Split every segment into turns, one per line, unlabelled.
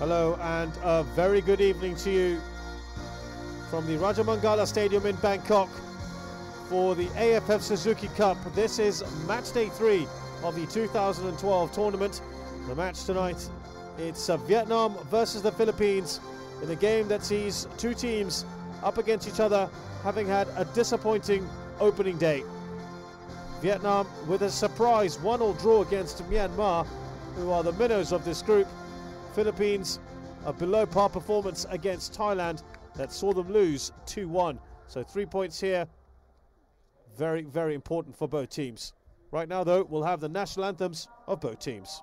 Hello and a very good evening to you from the Rajamangala Stadium in Bangkok for the AFF Suzuki Cup. This is match day 3 of the 2012 tournament. The match tonight, it's Vietnam versus the Philippines in a game that sees two teams up against each other, having had a disappointing opening day. Vietnam with a surprise 1-1 draw against Myanmar, who are the minnows of this group. Philippines, a below par performance against Thailand that saw them lose 2-1. So 3 points here. Very, very important for both teams. Right now, though, we'll have the national anthems of both teams.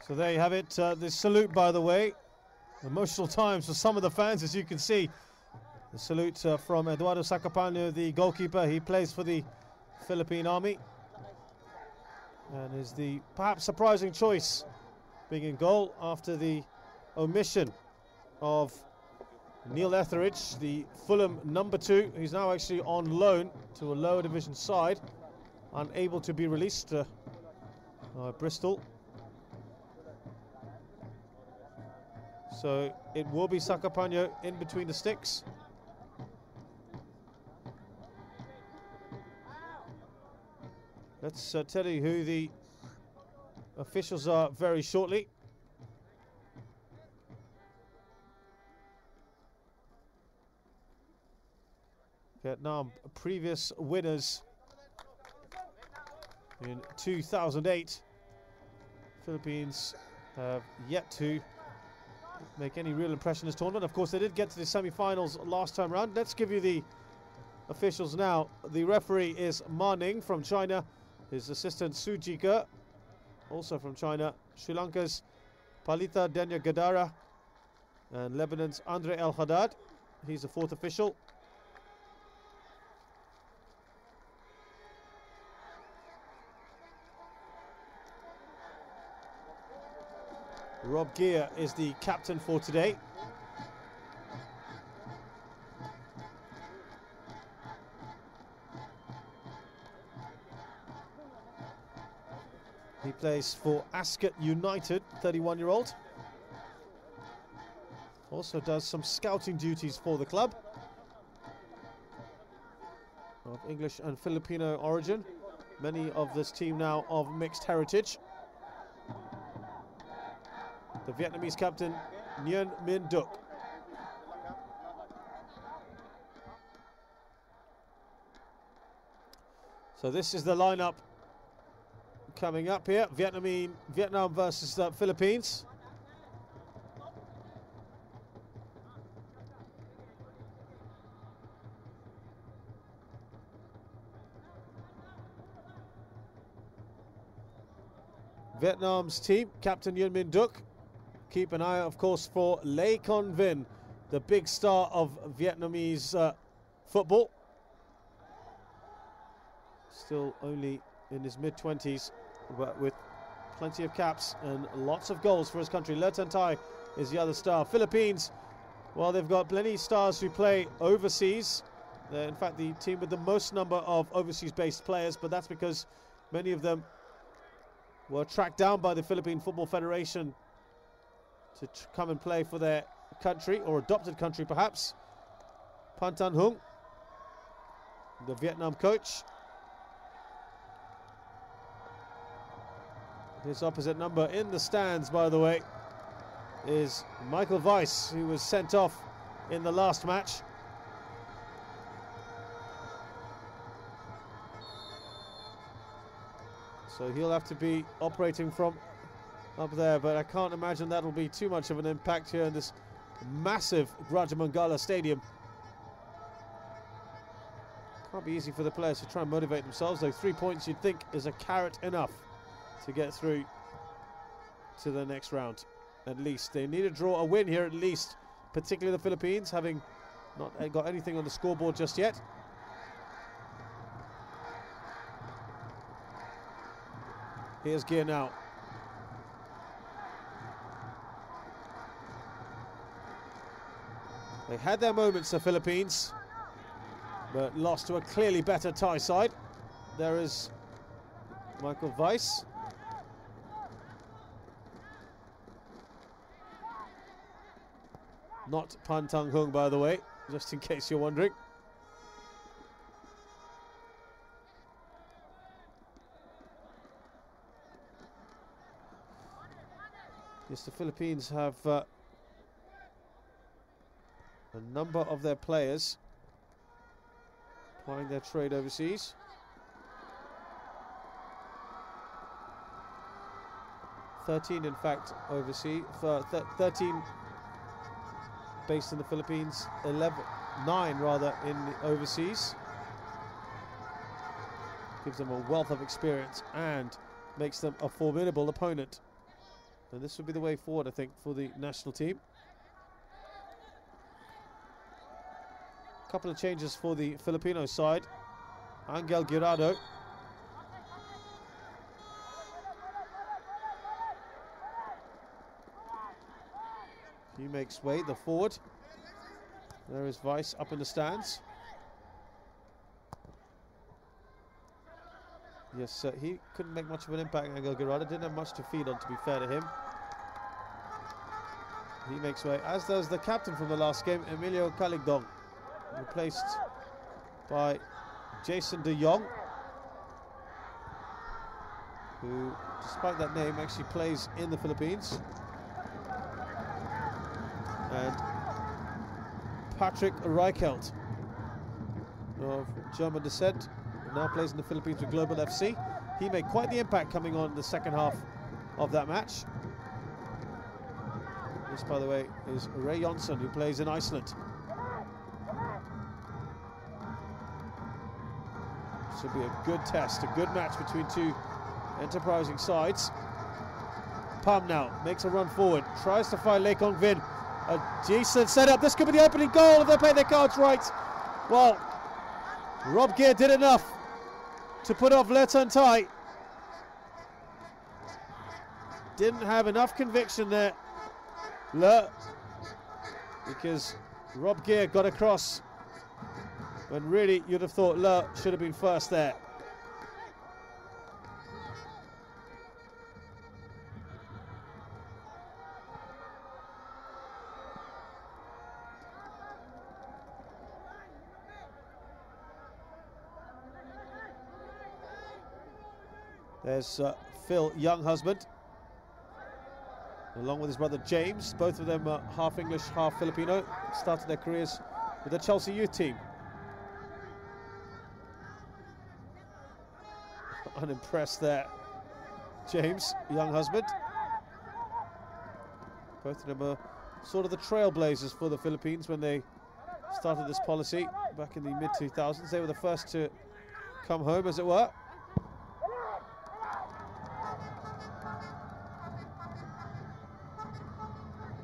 So there you have it, the salute, by the way. Emotional times for some of the fans, as you can see. The salute from Eduardo Sacapano, the goalkeeper. He plays for the Philippine Army and is the perhaps surprising choice, being in goal after the omission of Neil Etheridge, the Fulham number 2. He's now actually on loan to a lower division side, unable to be released Bristol. So it will be Sacapano in between the sticks. Let's tell you who the officials are very shortly. Vietnam, previous winners in 2008. Philippines have yet to make any real impression in this tournament. Of course, they did get to the semi-finals last time around. Let's give you the officials now. The referee is Ma Ning from China. His assistant Su Jike, also from China. Sri Lanka's Palita Denya Gadara, and Lebanon's Andre El Haddad. He's the 4th official. Rob Gear is the captain for today. He plays for Ascot United, 31-year-old. Also does some scouting duties for the club. Of English and Filipino origin. Many of this team now of mixed heritage. The Vietnamese captain, Nguyen Minh Duc. So this is the lineup coming up here. Vietnam versus the Philippines. Vietnam's team, Captain Yuen Min Duc. Keep an eye, of course, for Le Con Vinh, the big star of Vietnamese football. Still only in his mid-20s, but with plenty of caps and lots of goals for his country. Le Tan Tai is the other star. Philippines, well, they've got plenty of stars who play overseas. They're, in fact, the team with the most number of overseas-based players, but that's because many of them were tracked down by the Philippine Football Federation to come and play for their country, or adopted country perhaps. Pan Tan Hung, the Vietnam coach. His opposite number in the stands, by the way, is Michael Weiss, who was sent off in the last match. So he'll have to be operating from up there, but I can't imagine that'll be too much of an impact here in this massive Raja Mangala Stadium. Can't be easy for the players to try and motivate themselves, though 3 points you'd think is a carrot enough to get through to the next round. At least they need to draw a win here, at least, particularly the Philippines, having not got anything on the scoreboard just yet. Here's Gear now. They had their moments, the Philippines, but lost to a clearly better Thai side. There is Michael Weiss. Not Pan Tan Hung, by the way, just in case you're wondering. Yes, the Philippines have a number of their players plying their trade overseas. (13) in fact overseas, 13 based in the Philippines, 9 rather in the overseas. Gives them a wealth of experience and makes them a formidable opponent. And this would be the way forward, I think, for the national team. A couple of changes for the Filipino side. Angel Guirado. He makes way, the forward. There is Weiss up in the stands. Yes, he couldn't make much of an impact, Angel Guirado. Didn't have much to feed on, to be fair to him. He makes way, as does the captain from the last game, Emilio Caligdong, replaced by Jason de Jong, who, despite that name, actually plays in the Philippines. And Patrick Reichelt, of German descent, now plays in the Philippines with Global FC. He made quite the impact coming on in the second half of that match. This, by the way, is Ray Jonsson, who plays in Iceland. This will be a good test, a good match between two enterprising sides. Pam now makes a run forward, tries to find Le Con Vinh. A decent setup. This could be the opening goal if they play their cards right. Well, Rob Gear did enough to put off Le Tan Tai. Didn't have enough conviction there, because Rob Gear got across when really you'd have thought Le should have been first there. There's Phil Younghusband, along with his brother James. Both of them are half English, half Filipino. Started their careers with the Chelsea youth team. unimpressed there. James, young husband. Both of them are sort of the trailblazers for the Philippines when they started this policy back in the mid-2000s. They were the first to come home, as it were.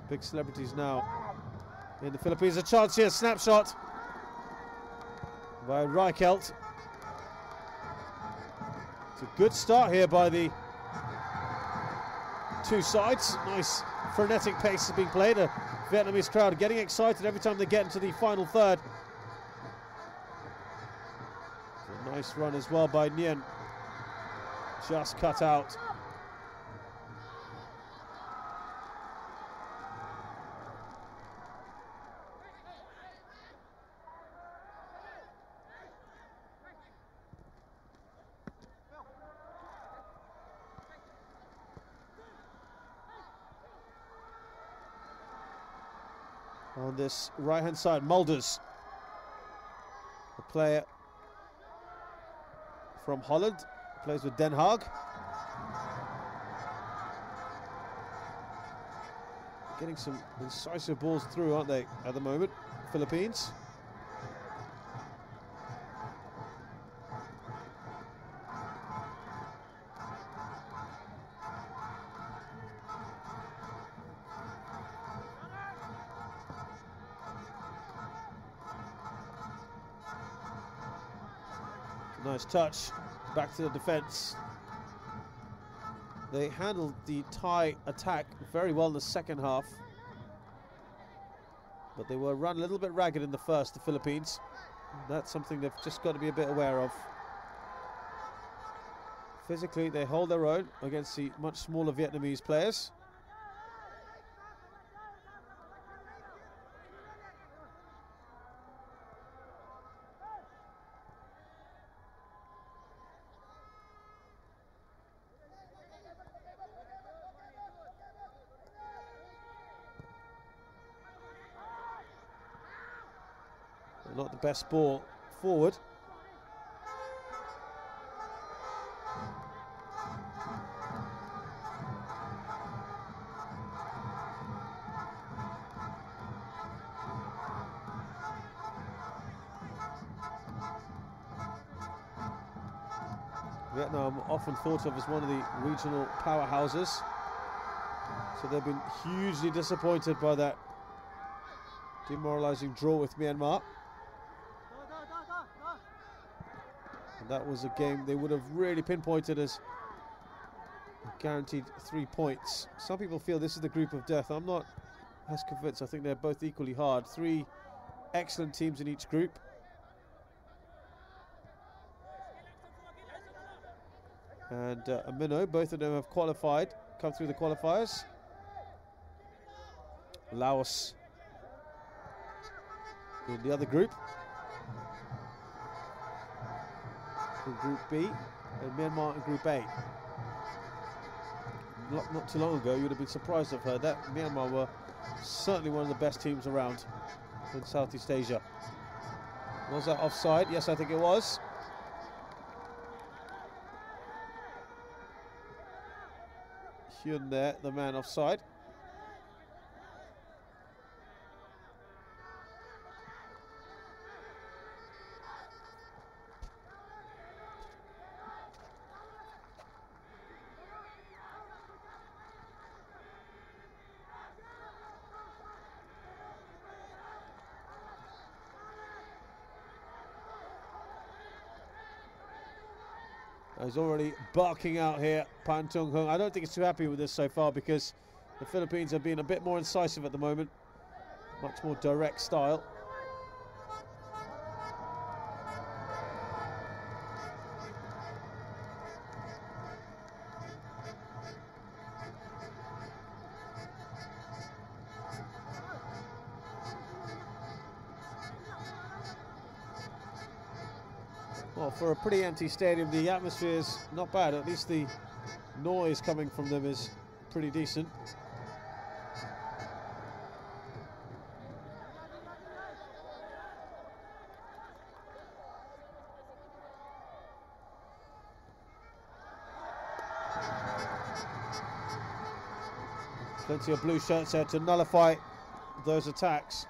Big celebrities now in the Philippines. A chance here, snapshot by Reichelt. It's a good start here by the two sides. Nice frenetic pace is being played. A Vietnamese crowd getting excited every time they get into the final third. It's a nice run as well by Nguyen. Just cut out. On this right-hand side, Mulders, a player from Holland, plays with Den Haag. Getting some incisive balls through, aren't they, at the moment, Philippines? Nice touch, back to the defence. They handled the Thai attack very well in the second half, but they were run a little bit ragged in the first, the Philippines. That's something they've just got to be a bit aware of. Physically, they hold their own against the much smaller Vietnamese players. Not the best ball forward. Vietnam often thought of as one of the regional powerhouses, so they've been hugely disappointed by that demoralising draw with Myanmar. And that was a game they would have really pinpointed as guaranteed 3 points. Some people feel this is the group of death. I'm not as convinced. I think they're both equally hard. 3 excellent teams in each group. And a minnow, both of them have qualified, come through the qualifiers. Laos in the other group, in Group B, and Myanmar in Group A. Not too long ago, you would have been surprised to have heard that. Myanmar were certainly one of the best teams around in Southeast Asia. Was that offside? Yes, I think it was. Hyun there, the man offside. He's already barking out here, Pan Tung Hung. I don't think he's too happy with this so far because the Philippines are being a bit more incisive at the moment. Much more direct style. Well, for a pretty empty stadium, the atmosphere is not bad. At least the noise coming from them is pretty decent. Plenty of blue shirts there to nullify those attacks.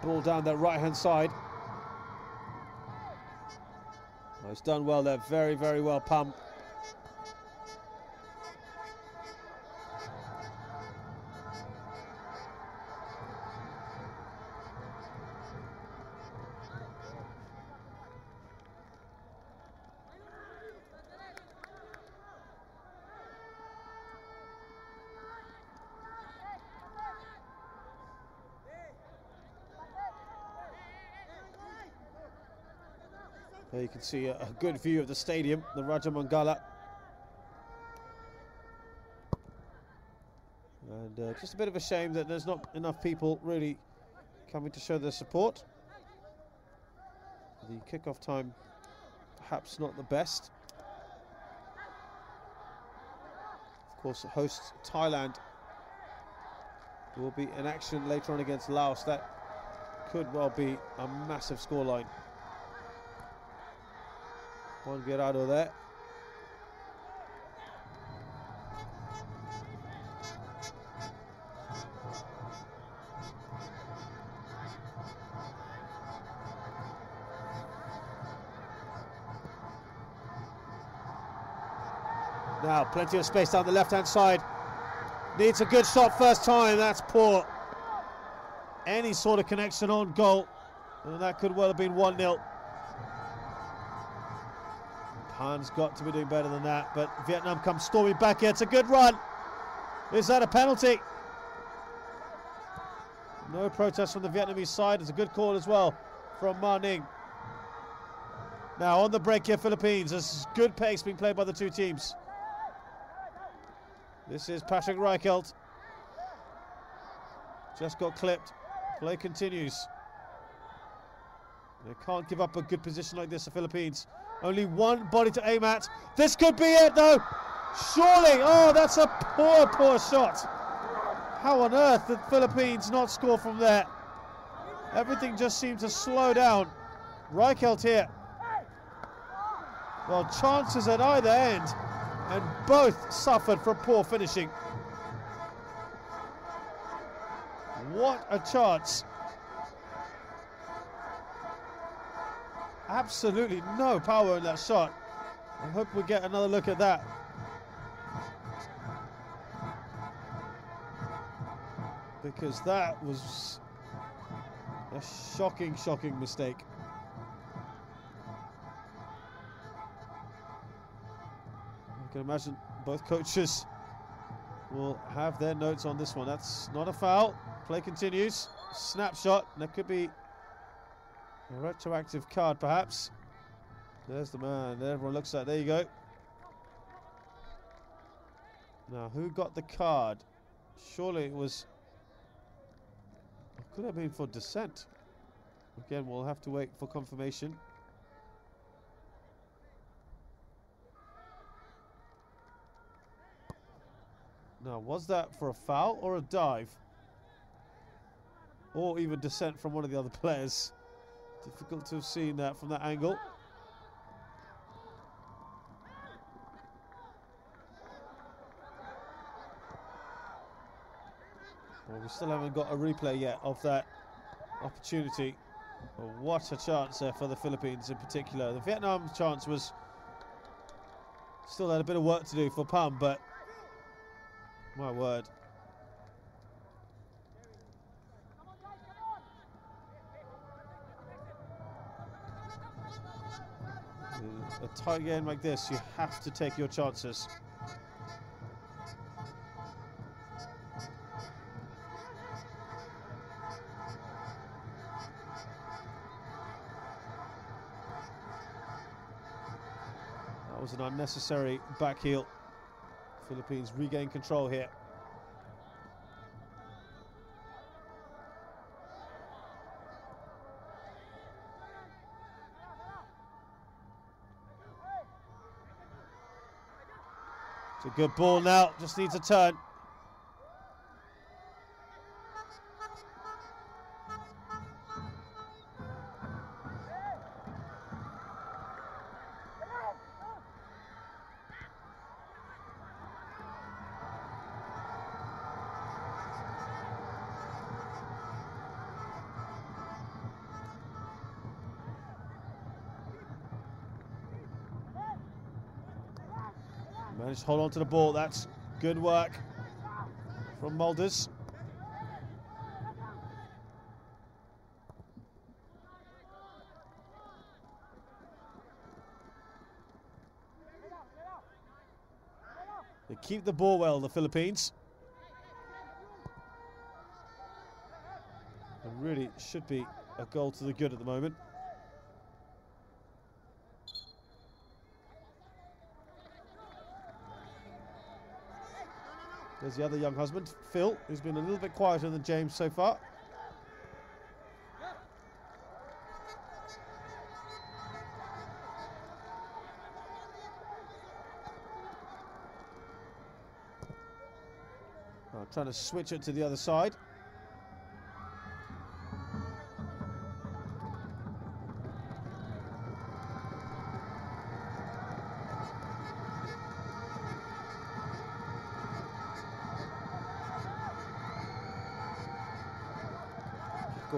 Ball down that right-hand side. Oh, it's done well there. Very, very well pumped. There you can see a good view of the stadium, the Raja Mangala. And just a bit of a shame that there's not enough people really coming to show their support. The kickoff time perhaps not the best. Of course, hosts Thailand will be in action later on against Laos. That could well be a massive scoreline. Juan Guerrero there. Now, plenty of space down the left-hand side. Needs a good shot first time. That's poor. Any sort of connection on goal, and that could well have been 1-0. Han's got to be doing better than that, but Vietnam comes storming back here. It's a good run. Is that a penalty? No protest from the Vietnamese side. It's a good call as well from Ma Ning. Now on the break here, Philippines. There's good pace being played by the two teams. This is Patrick Reichelt. Just got clipped. Play continues. They can't give up a good position like this, the Philippines. Only one body to aim at. This could be it, though. Surely. Oh, that's a poor, poor shot. How on earth did the Philippines not score from there? Everything just seemed to slow down. Reichelt here. Well, chances at either end, and both suffered from poor finishing. What a chance. Absolutely no power in that shot. I hope we get another look at that. Because that was a shocking, shocking mistake. I can imagine both coaches will have their notes on this one. That's not a foul. Play continues. Snapshot. And that could be a retroactive card, perhaps. There's the man. There everyone looks at. There you go. Now, who got the card? Surely it was... Could have been for dissent. Again, we'll have to wait for confirmation. Now, was that for a foul or a dive? Or even dissent from one of the other players? Difficult to have seen that from that angle. Well, we still haven't got a replay yet of that opportunity. But what a chance there for the Philippines in particular. The Vietnam chance was... Still had a bit of work to do for Pam, but... My word. A tight game like this, you have to take your chances. That was an unnecessary back heel. Philippines regain control here. It's a good ball now, just needs a turn. Managed to hold on to the ball. That's good work from Mulders. They keep the ball well, the Philippines. It really should be a goal to the good at the moment. There's the other young husband, Phil, who's been a little bit quieter than James so far. Trying to switch it to the other side.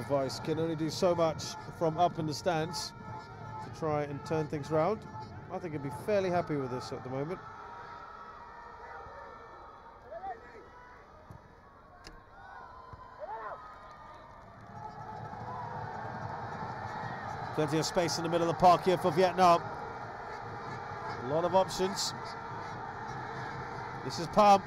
Vice can only do so much from up in the stands to try and turn things round. I think he'd be fairly happy with this at the moment. Plenty of space in the middle of the park here for Vietnam. A lot of options. This is Palm.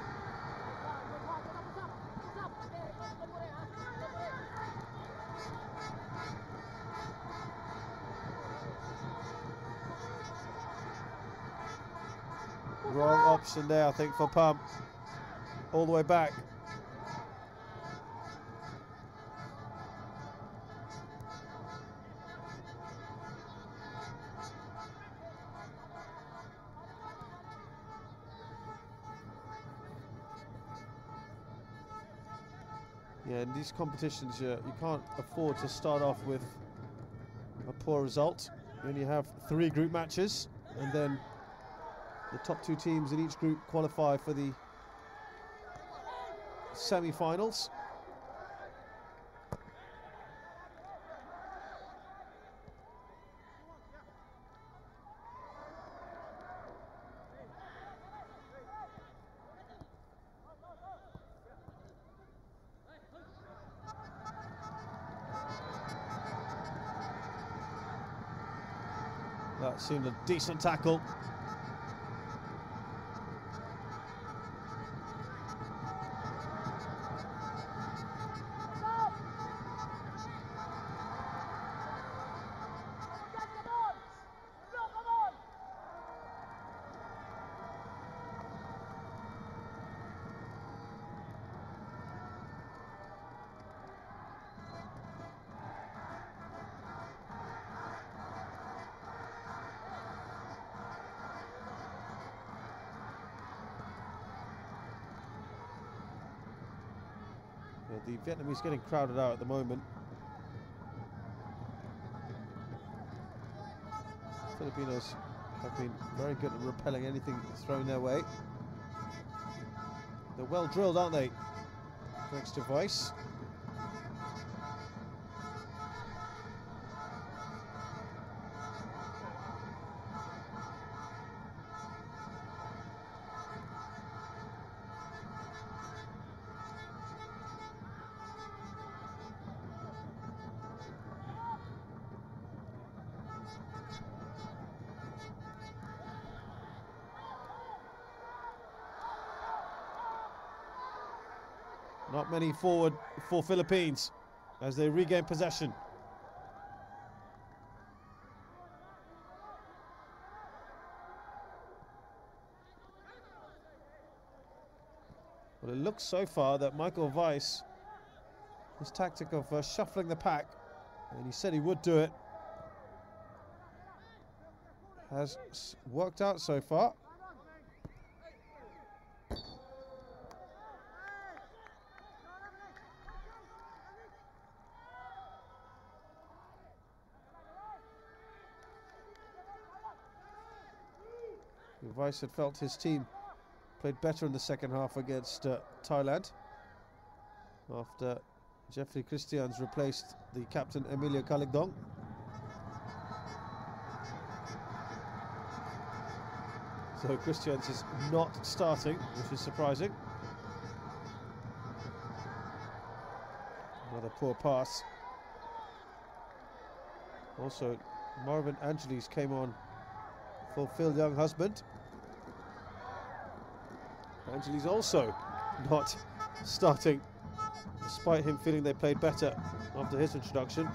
Wrong option there, I think, for Pump. All the way back. Yeah, in these competitions, you can't afford to start off with a poor result. You only have 3 group matches, and then the top 2 teams in each group qualify for the semi-finals. That seemed a decent tackle. The Vietnamese getting crowded out at the moment. Filipinos have been very good at repelling anything thrown their way. They're well drilled, aren't they? Thanks to Vice. Not many forward for Philippines as they regain possession. Well, it looks so far that Michael Weiss, his tactic of shuffling the pack, and he said he would do it, has worked out so far. Vice had felt his team played better in the second half against Thailand after Jeffrey Christians replaced the captain Emilio Kalikdong. So Christians is not starting, which is surprising. Another poor pass. Also, Marvin Angeles came on for Phil Young husband. Angeles also not starting, despite him feeling they played better after his introduction.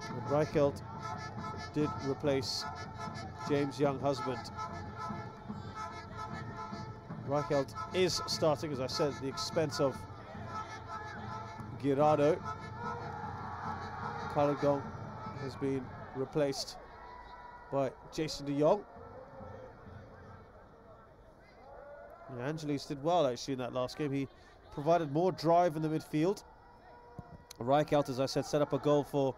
And Reichelt did replace James Young husband. Reichelt is starting, as I said, at the expense of Girardo. Kalikdong has been replaced by Jason de Jong. Yeah, Angelis did well actually in that last game. He provided more drive in the midfield. Reichelt, as I said, set up a goal for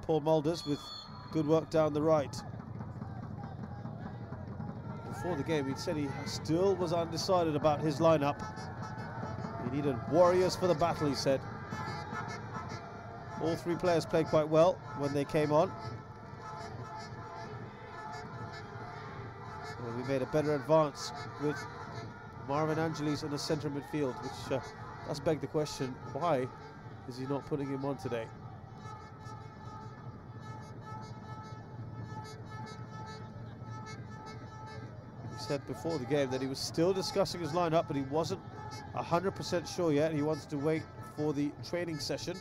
Paul Mulders with good work down the right. Before the game, he'd said he still was undecided about his lineup. He needed warriors for the battle, he said. All three players played quite well when they came on. And we made a better advance with Marvin Angelis in the centre midfield, which does beg the question, why is he not putting him on today? He said before the game that he was still discussing his lineup, but he wasn't 100% sure yet. He wants to wait for the training session.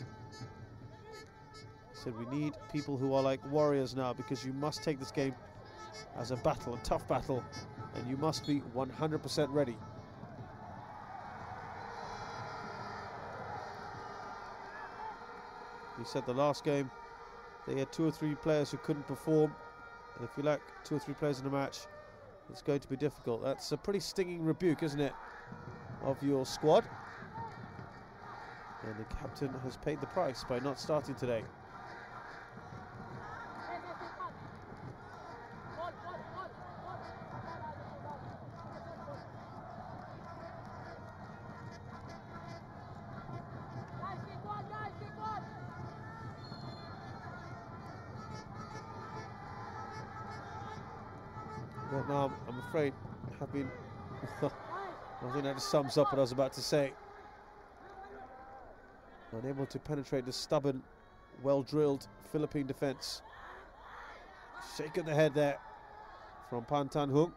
He said we need people who are like warriors now, because you must take this game as a battle, a tough battle, and you must be 100% ready. He said the last game they had 2 or 3 players who couldn't perform. And if you lack 2 or 3 players in a match, it's going to be difficult. That's a pretty stinging rebuke, isn't it, of your squad? And the captain has paid the price by not starting today. But now, I'm afraid, have been... I think that just sums up what I was about to say. Unable to penetrate the stubborn, well-drilled Philippine defence. Shaking the head there from Pan Tan Hung.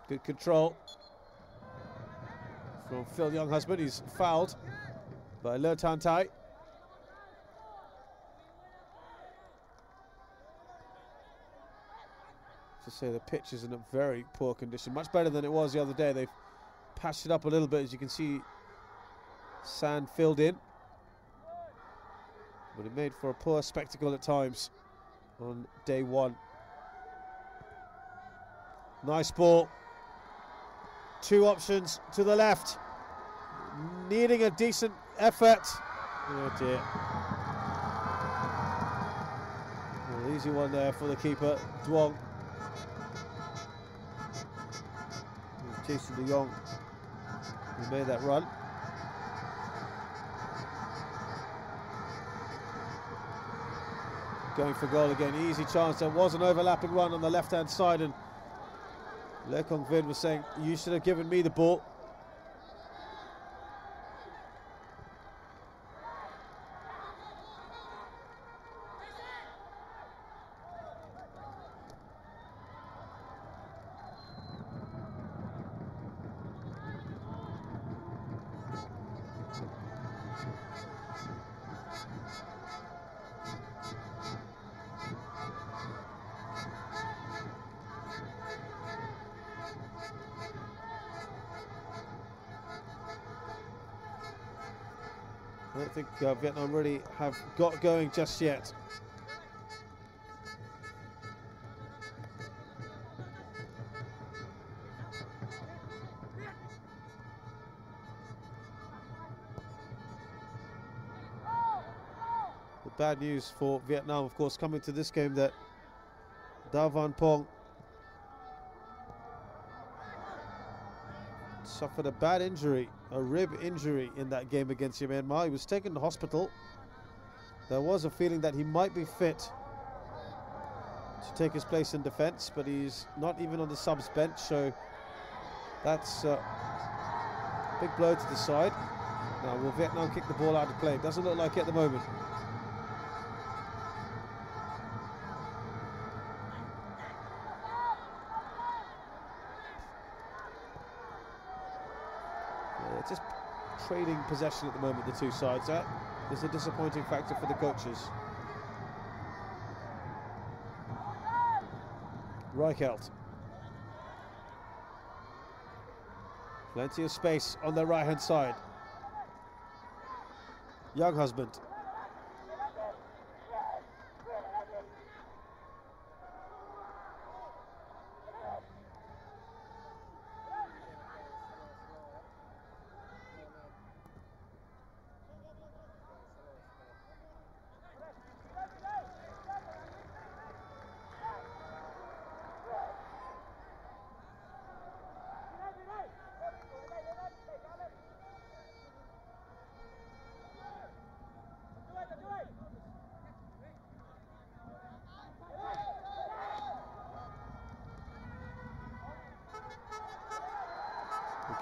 Good control from Phil Young husband. He's fouled by Le Tan Tai. To say the pitch is in a very poor condition, much better than it was the other day. They've patched it up a little bit, as you can see, sand filled in, but it made for a poor spectacle at times on day one. Nice ball. 2 options to the left, needing a decent effort. Oh dear. Well, easy one there for the keeper, Duong. Jason de Jong who made that run. Going for goal again, easy chance. There was an overlapping run on the left-hand side, and Le Kong Vin was saying, you should have given me the ball. don't think Vietnam really have got going just yet. The bad news for Vietnam, of course, coming to this game, that Da Van Pong suffered a bad injury, a rib injury in that game against Myanmar. He was taken to hospital. There was a feeling that he might be fit to take his place in defence, but he's not even on the subs bench, so that's a big blow to the side. Now, will Vietnam kick the ball out of play? Doesn't look like it at the moment. Just trading possession at the moment, the two sides. That is a disappointing factor for the coaches. Reichelt. Plenty of space on the right-hand side. Young husband.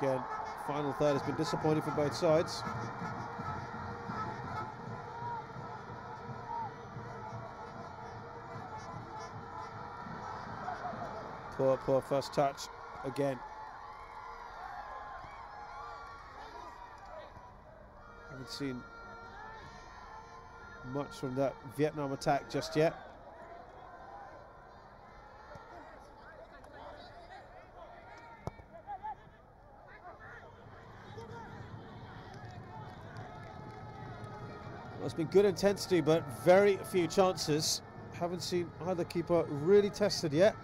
Again, final third has been disappointing for both sides. Poor first touch again. Haven't seen much from that Vietnam attack just yet. Well, it's been good intensity, but very few chances. Haven't seen either keeper really tested yet.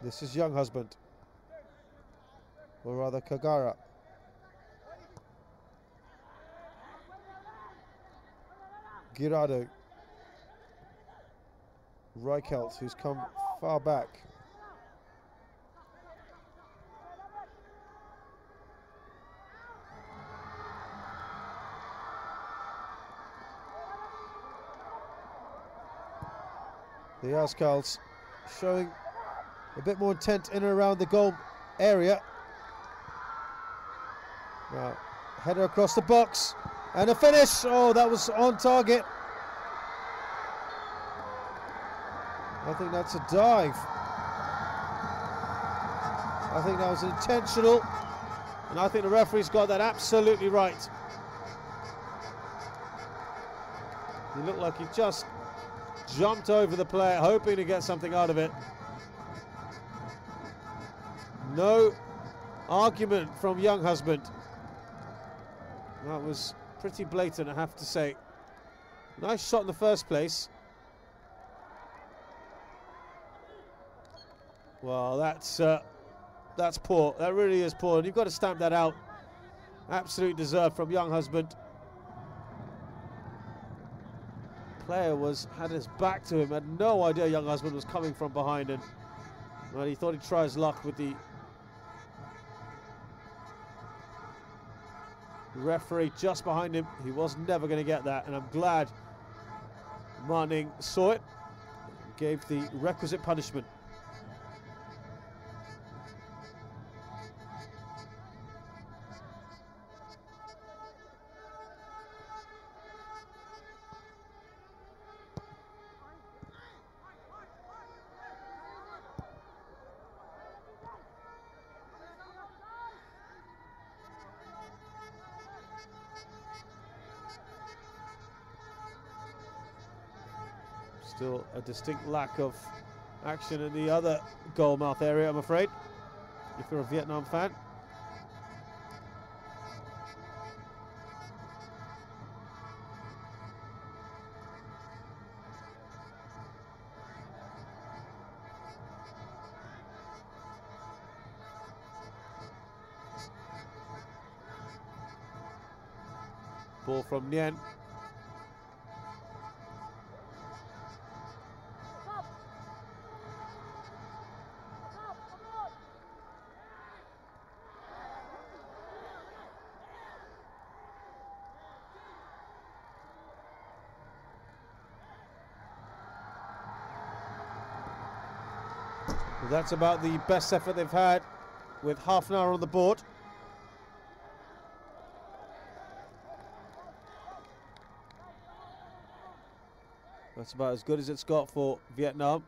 This is young husband, or rather Kagara. Girado. Reichelt, who's come far back. The Ascals showing a bit more intent in and around the goal area. Now, header across the box and a finish. Oh, that was on target. I think that's a dive. I think that was intentional, and I think the referee's got that absolutely right. He looked like he just jumped over the player, hoping to get something out of it. No argument from young husband. That was pretty blatant, I have to say. Nice shot in the first place. Well, that's poor. That really is poor, and you've got to stamp that out. Absolute deserve from young husband. Player had his back to him, had no idea young husband was coming from behind, and well, he thought he'd try his luck with the referee just behind him. He was never going to get that, and I'm glad Manning saw it and gave the requisite punishment. Still a distinct lack of action in the other goal mouth area, I'm afraid, if you're a Vietnam fan. Ball from Nguyen. That's about the best effort they've had with half an hour on the board. That's about as good as it's got for Vietnam.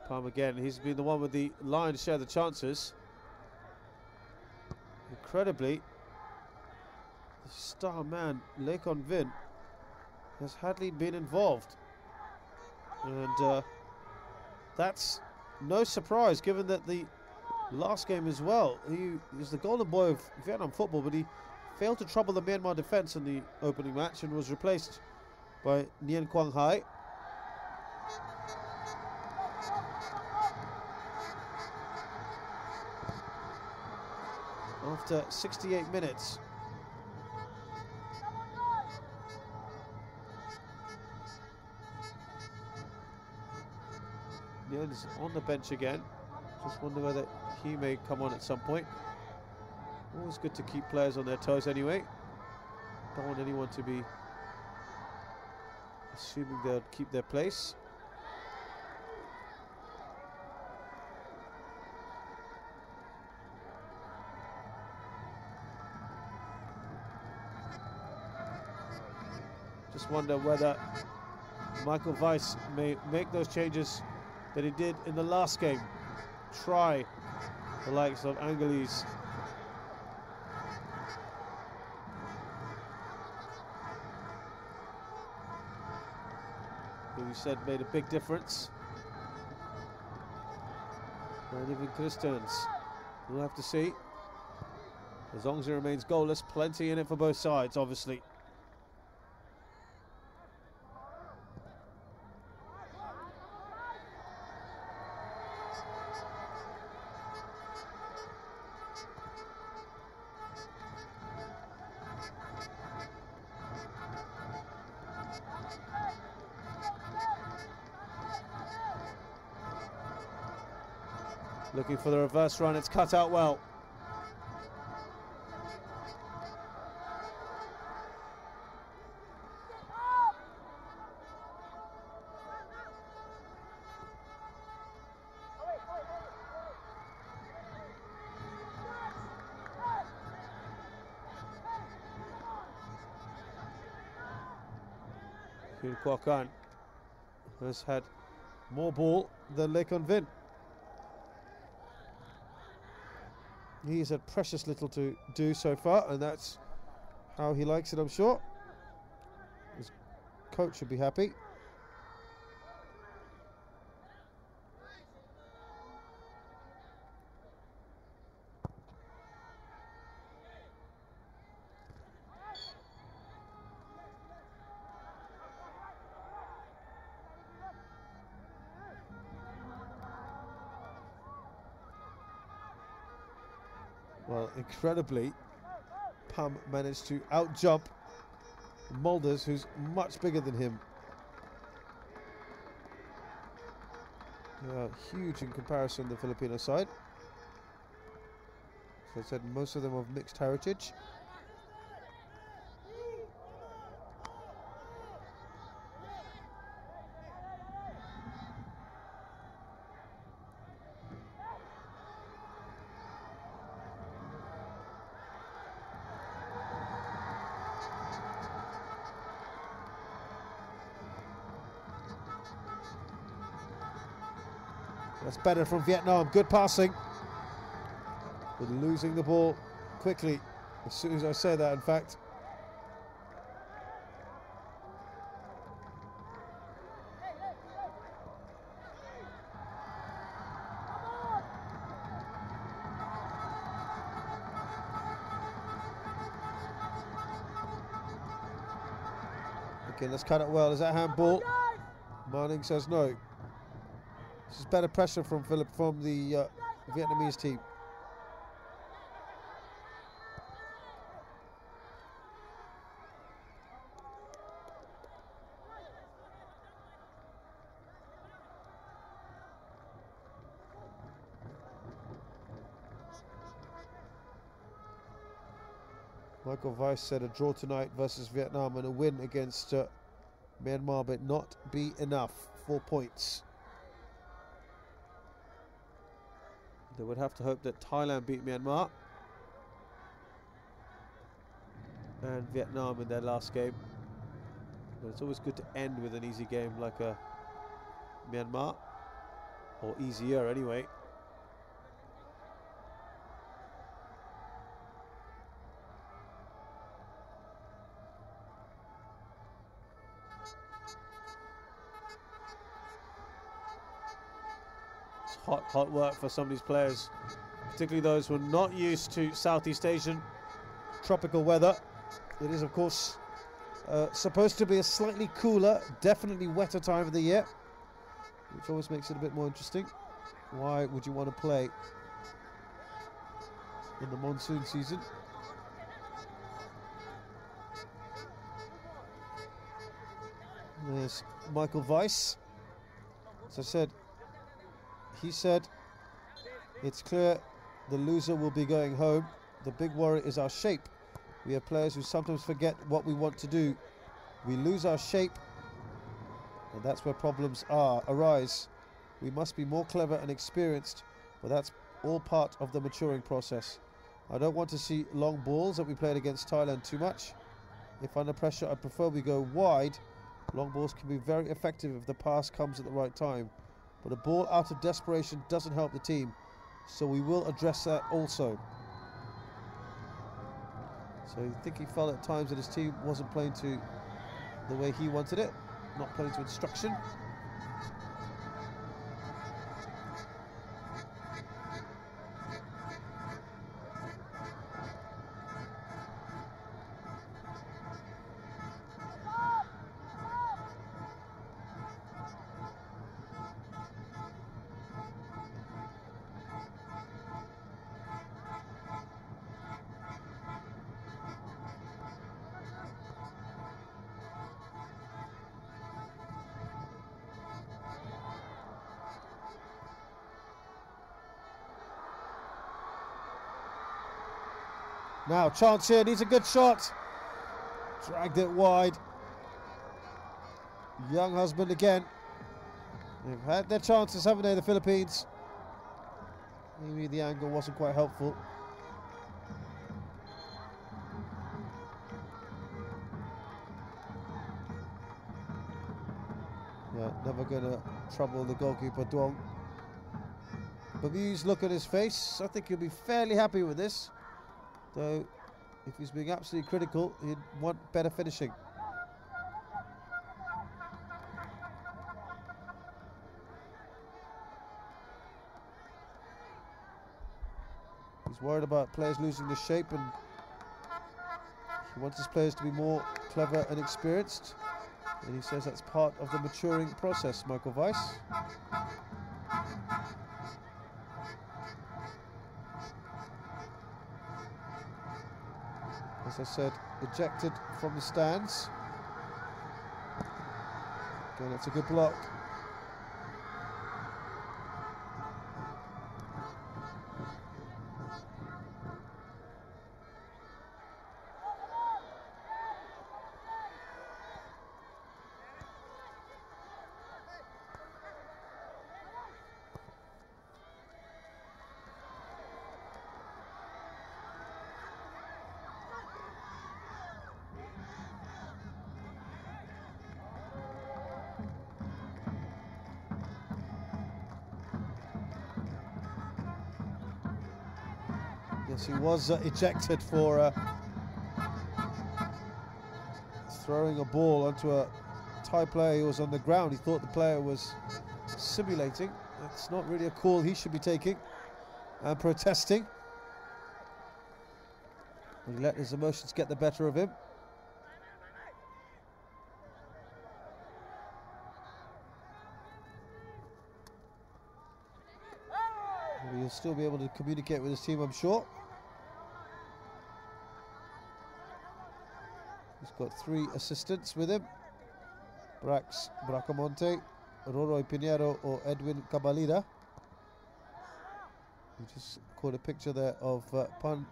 Palm again, he's been the one with the lion's share of the chances. Incredibly, the star man, Lê Con Vinh, has hardly been involved. And that's no surprise, given that the last game as well, he is the golden boy of Vietnam football, but he failed to trouble the Myanmar defence in the opening match and was replaced by Nguyen Quang Hai. After 68 minutes. Nguyen's on the bench again. Just wonder whether he may come on at some point. Always good to keep players on their toes anyway. Don't want anyone to be assuming they'll keep their place. Just wonder whether Michael Weiss may make those changes that he did in the last game. Try the likes of Angeles. Who we said made a big difference. And even Christians. We'll have to see. As long as it remains goalless, plenty in it for both sides, obviously. Looking for the reverse run, it's cut out well. Khun Kwa Kan has had more ball than Lê Con Vinh. He's had precious little to do so far, and that's how he likes it, I'm sure. His coach should be happy. Well, incredibly, Pam managed to out-jump Mulders, who's much bigger than him. They are huge in comparison, the Filipino side. As I said, most of them of mixed heritage. That's better from Vietnam, good passing. But losing the ball quickly, as soon as I say that, in fact. Okay, let's cut it well. Is that handball? Manning says no. This is better pressure from the Vietnamese team. Michael Weiss said a draw tonight versus Vietnam and a win against Myanmar, but not be enough. 4 points. They would have to hope that Thailand beat Myanmar and Vietnam in their last game. But it's always good to end with an easy game like a Myanmar, or easier anyway. Hot work for some of these players, particularly those who are not used to Southeast Asian tropical weather. It is, of course, supposed to be a slightly cooler, definitely wetter time of the year, which always makes it a bit more interesting. Why would you want to play in the monsoon season? There's Michael Weiss. As I said, he said, it's clear the loser will be going home. The big worry is our shape. We have players who sometimes forget what we want to do. We lose our shape, and that's where problems arise. We must be more clever and experienced, but that's all part of the maturing process. I don't want to see long balls that we played against Thailand too much. If under pressure, I prefer we go wide. Long balls can be very effective if the pass comes at the right time. But a ball out of desperation doesn't help the team, so we will address that also. So I think he felt at times that his team wasn't playing to the way he wanted it, not playing to instruction. Now, chance here, needs a good shot. Dragged it wide. Young husband again. They've had their chances, haven't they, the Philippines? Maybe the angle wasn't quite helpful. Yeah, never going to trouble the goalkeeper, Duong. Bemuse's look at his face, I think he'll be fairly happy with this. Though, if he's being absolutely critical, he'd want better finishing. He's worried about players losing the shape, and he wants his players to be more clever and experienced. And he says that's part of the maturing process, Michael Weiss. As I said, ejected from the stands. Again, that's a good block. Yes, he was ejected for throwing a ball onto a Thai player who was on the ground. He thought the player was simulating. That's not really a call he should be taking and protesting. He let his emotions get the better of him.
he'll still be able to communicate with his team, I'm sure. He's got 3 assistants with him. Bracamonte, Roro Pinheiro or Edwin Cabalida. We just caught a picture there of Pan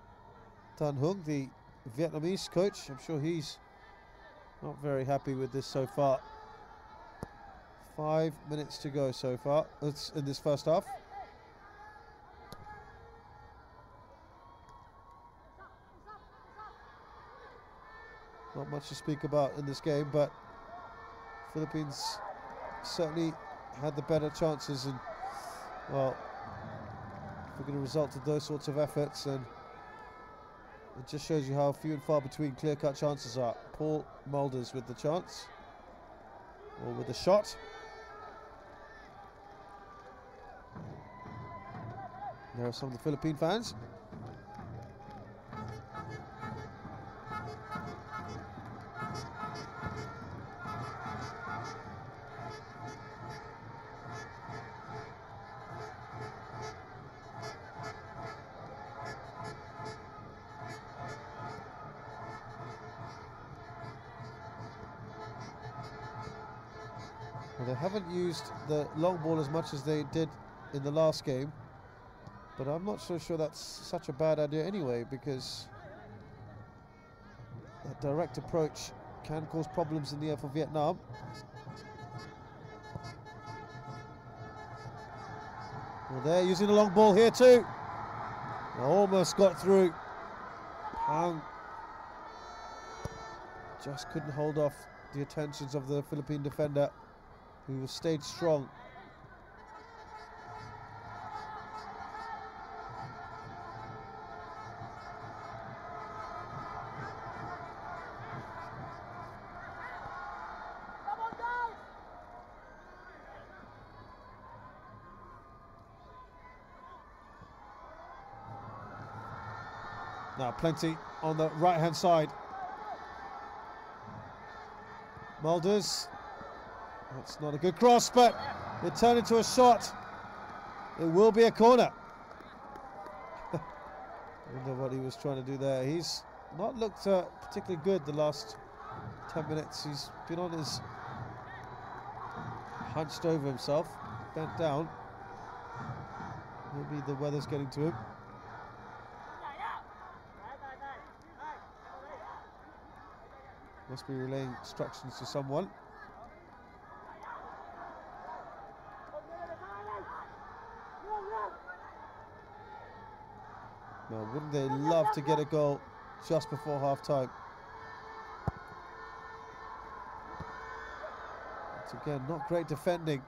Tan Hung, the Vietnamese coach. I'm sure he's not very happy with this so far. 5 minutes to go so far. It's in this first half. Not much to speak about in this game, but Philippines certainly had the better chances, and well, if we're going to result to those sorts of efforts, and it just shows you how few and far between clear-cut chances are. Paul Mulders with the chance, or with the shot. There are some of the Philippine fans. Well, they haven't used the long ball as much as they did in the last game, but I'm not so sure that's such a bad idea anyway, because that direct approach can cause problems in the air for Vietnam. Well, they're using the long ball here too. Almost got through. Pang just couldn't hold off the attentions of the Philippine defender, who stayed strong. Now plenty on the right hand side. Mulders. That's not a good cross, but it turned into a shot. It will be a corner. I wonder what he was trying to do there. He's not looked particularly good the last 10 minutes. He's been on his hunched over himself, bent down. Maybe the weather's getting to him. Must be relaying instructions to someone. Now, wouldn't they love to get a goal just before half-time? It's again not great defending.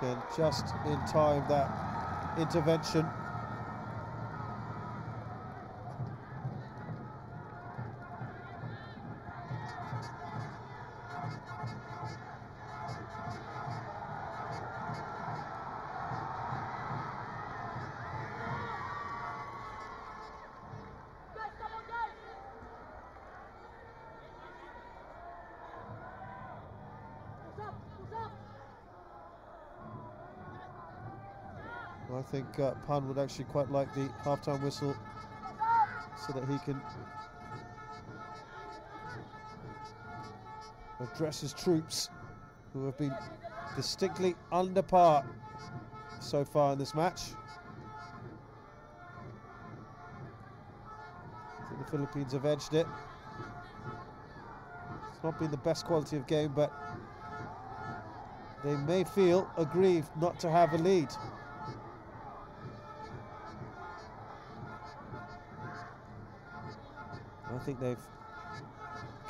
Again, just in time, that intervention. I think Pan would actually quite like the half-time whistle so that he can address his troops, who have been distinctly under par so far in this match. I think the Philippines have edged it. It's not been the best quality of game, but they may feel aggrieved not to have a lead. I think they've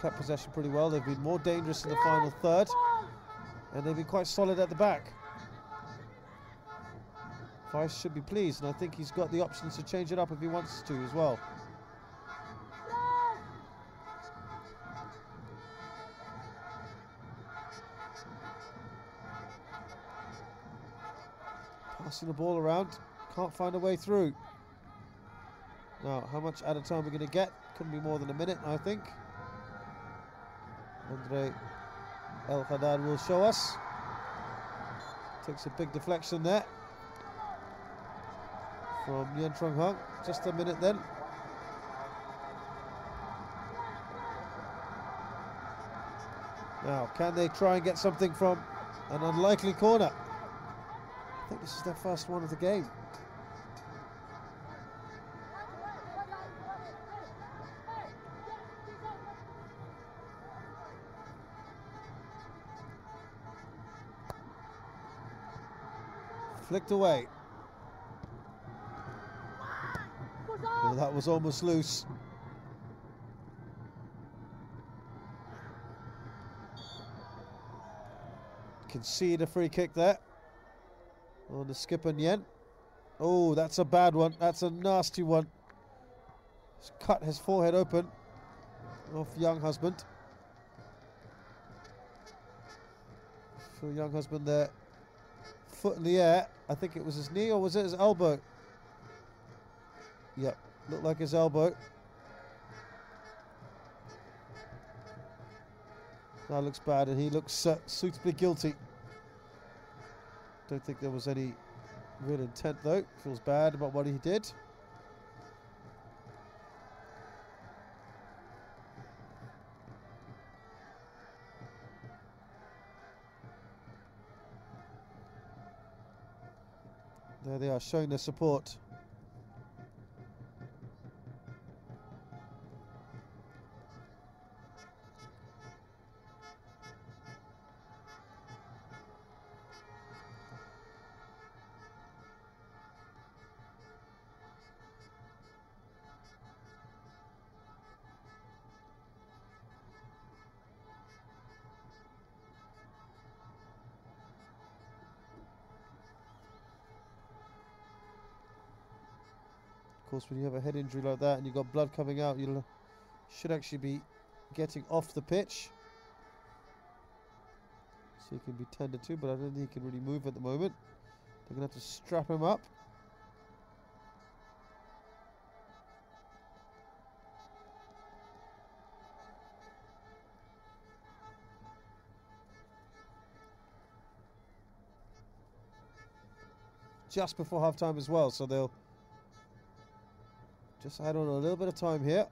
kept possession pretty well. They've been more dangerous in the final third, and they've been quite solid at the back. Vice should be pleased, and I think he's got the options to change it up if he wants to as well. Passing the ball around. Can't find a way through. Now, how much added time we're going to get? Couldn't be more than a minute, I think. Andre El Haddad will show us. Takes a big deflection there from Nguyen Trung Hung. Just a minute then. Now, can they try and get something from an unlikely corner? I think this is their first one of the game. Flicked away. Well, that was almost loose. Concede a free kick there on the skipper Nguyen. Oh, that's a bad one. That's a nasty one. He's cut his forehead open off Young Husband. For Young Husband there. Foot in the air. I think it was his knee, or was it his elbow? Yep, looked like his elbow. That looks bad, and he looks suitably guilty. Don't think there was any real intent, though. Feels bad about what he did. There they are, showing their support. Of course, when you have a head injury like that and you've got blood coming out, you should actually be getting off the pitch, so he can be tended to, but I don't think he can really move at the moment. They're going to have to strap him up. Just before half-time as well, so they'll just add on a little bit of time here.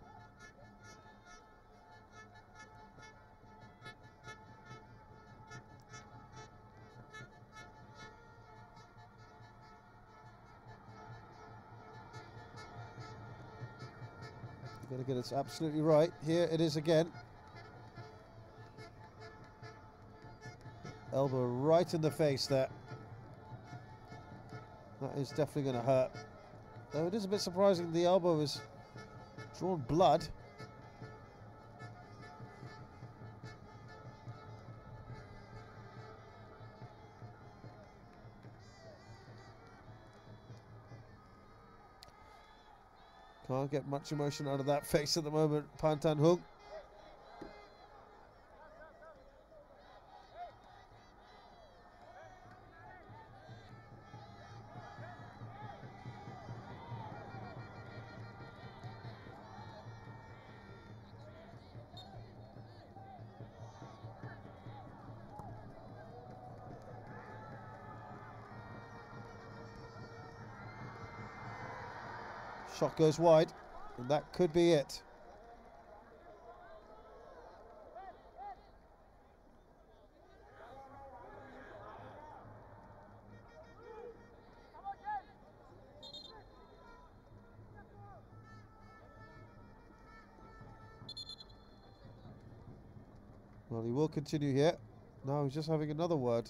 You've got to get this absolutely right. Here it is again. Elbow right in the face there. That is definitely going to hurt. Though it is a bit surprising the elbow has drawn blood. Can't get much emotion out of that face at the moment, Pantan Hung. Shot goes wide, and that could be it. Well, he will continue here. Now he's just having another word.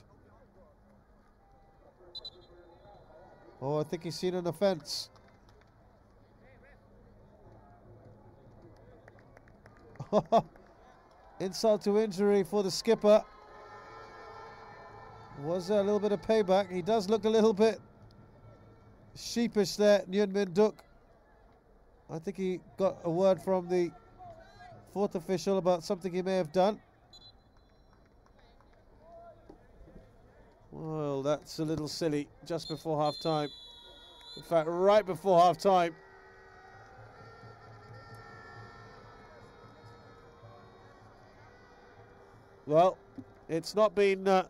Oh, I think he's seen an offence. Insult to injury for the skipper. Was there a little bit of payback? He does look a little bit sheepish there, Nguyen Minh Duc. I think he got a word from the fourth official about something he may have done.
Well, that's a little silly. Just before half-time. In fact, right before half-time. Well, it's not been a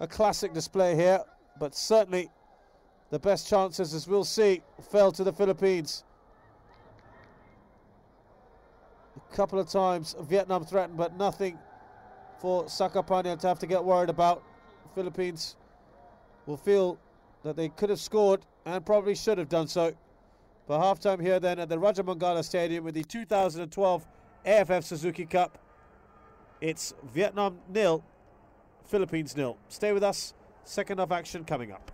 classic display here, but certainly the best chances, as we'll see, fell to the Philippines. A couple of times Vietnam threatened, but nothing for Sakapanya to have to get worried about. The Philippines will feel that they could have scored and probably should have done so. But halftime here then at the Rajamangala Stadium with the 2012 AFF Suzuki Cup. It's Vietnam 0, Philippines 0. Stay with us. Second half action coming up.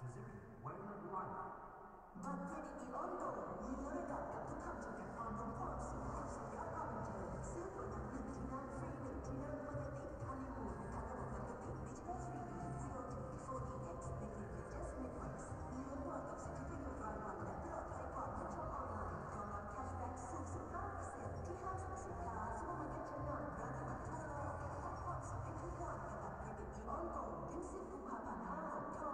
Suzuki, Wayland Life บัตรเครดิตอีออนโกมีระดับกับทุกคำจำกัดความลดความสุขความสุขกับความบันเทิงซื้อตั๋วหนัง1ที่นั่งฟรี1ที่นั่งปกติฮอลลีวูดทางระบบปกติดิจิทัล 3D VOD 4DX Netflix Netflix มีล้วนกว่ากับสิทธิประโยชน์รางวัลและตลอดให้ความผ่อนช่องออนไลน์รองรับแคชแบ็กสูงสุด 5% ที่ห้างสรรพสินค้าซูเปอร์มาร์เก็ตชั้นนำร้านอาหารทั่วโลกพบความสุขให้ทุกวันกับบัตรเครดิตอีออนโกถึง10 กุมภาพันธ์ 56 โทร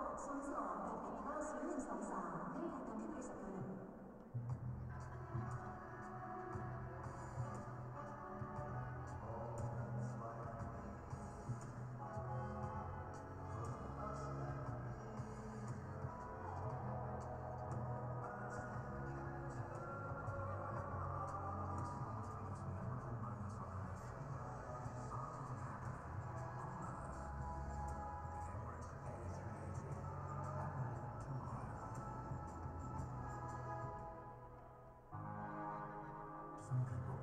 02-115-0123 ไม่มีการทำที่บริษัทผลิต Some people express themselves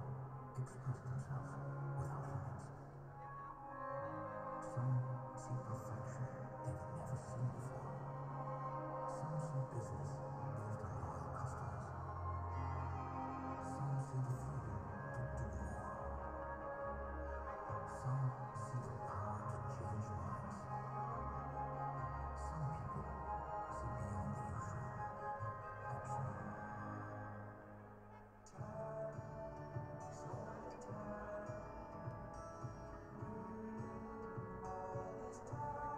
without limits. Some see perfection they've never seen before. Some see business built on loyal customers. Some see the freedom to do more. Some see the power to change minds. Some people see beyond the usual. Absolute. Time.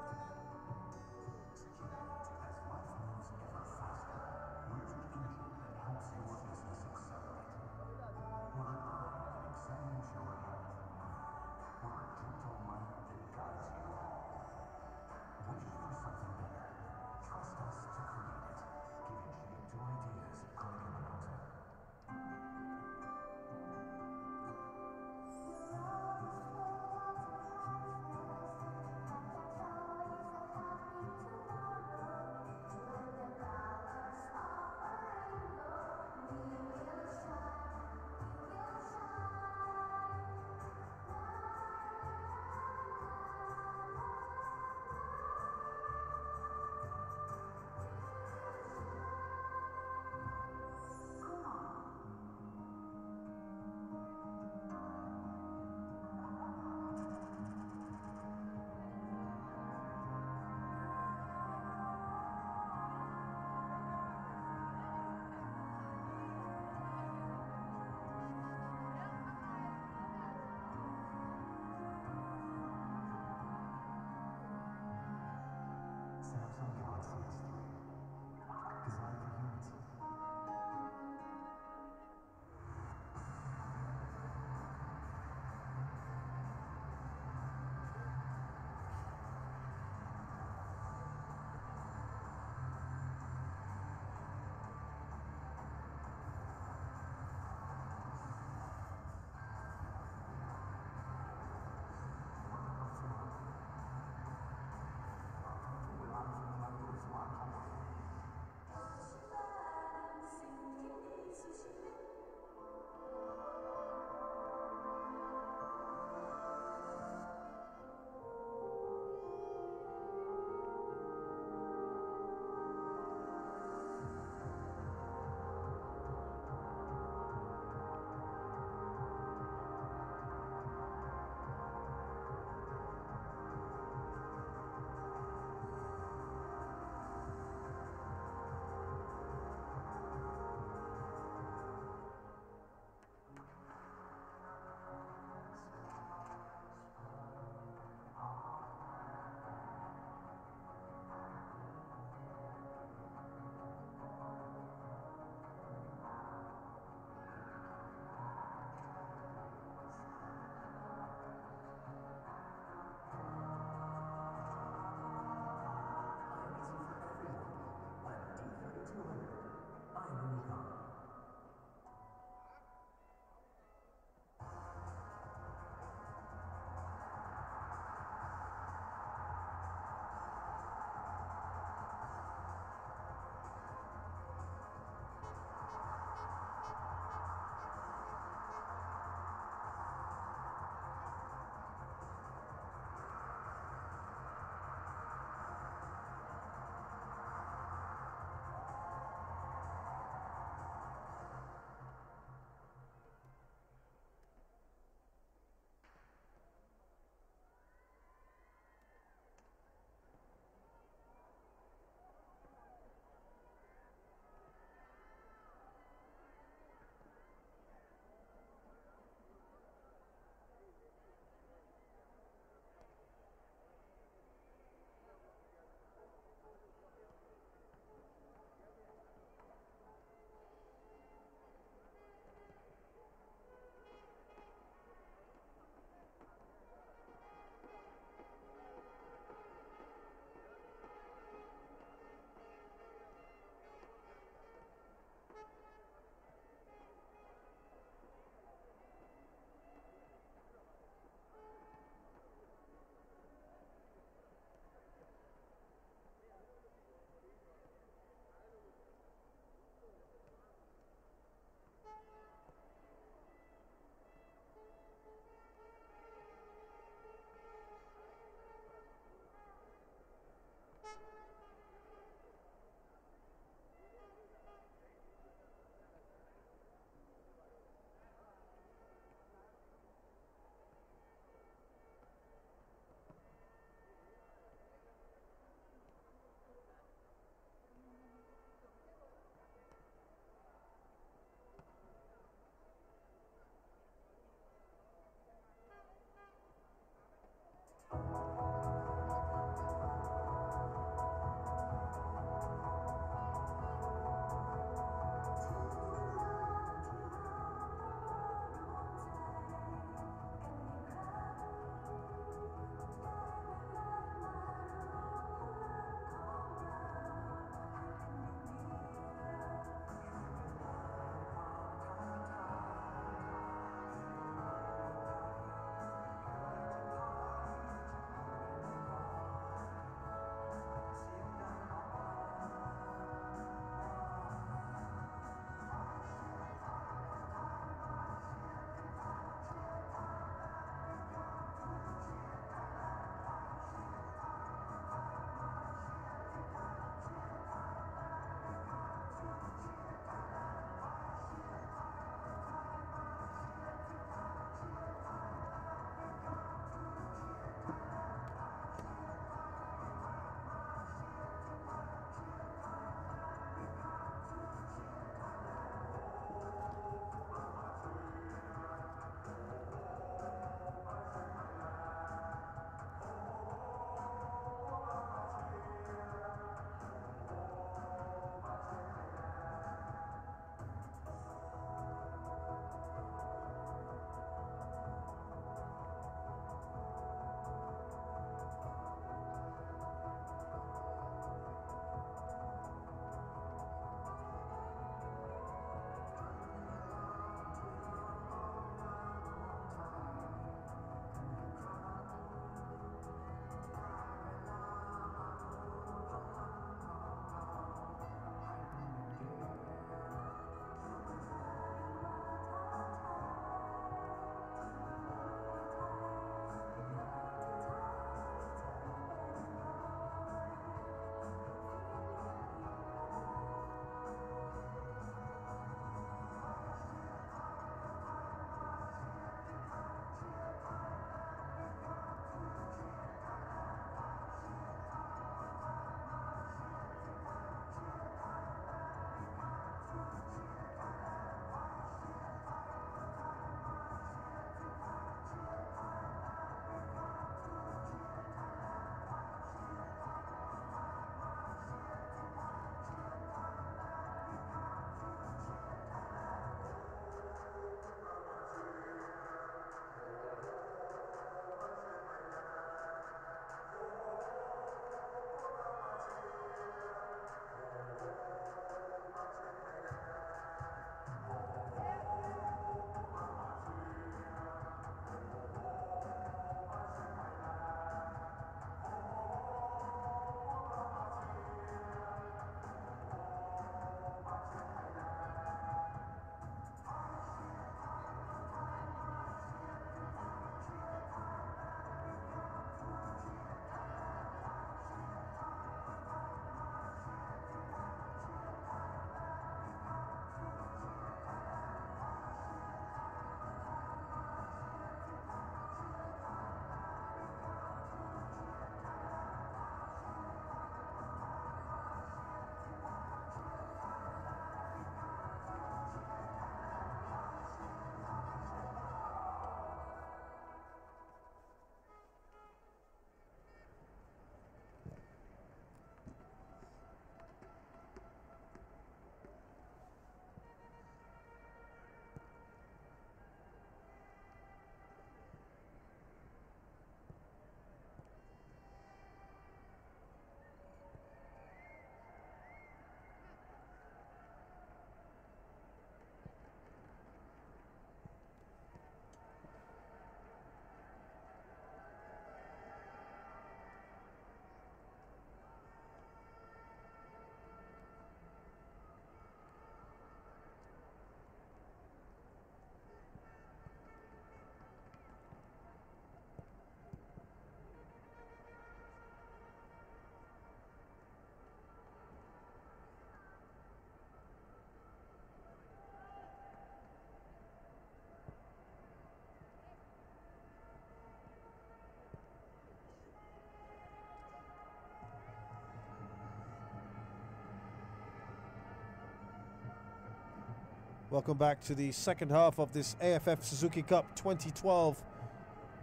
Welcome back to the second half of this AFF Suzuki Cup 2012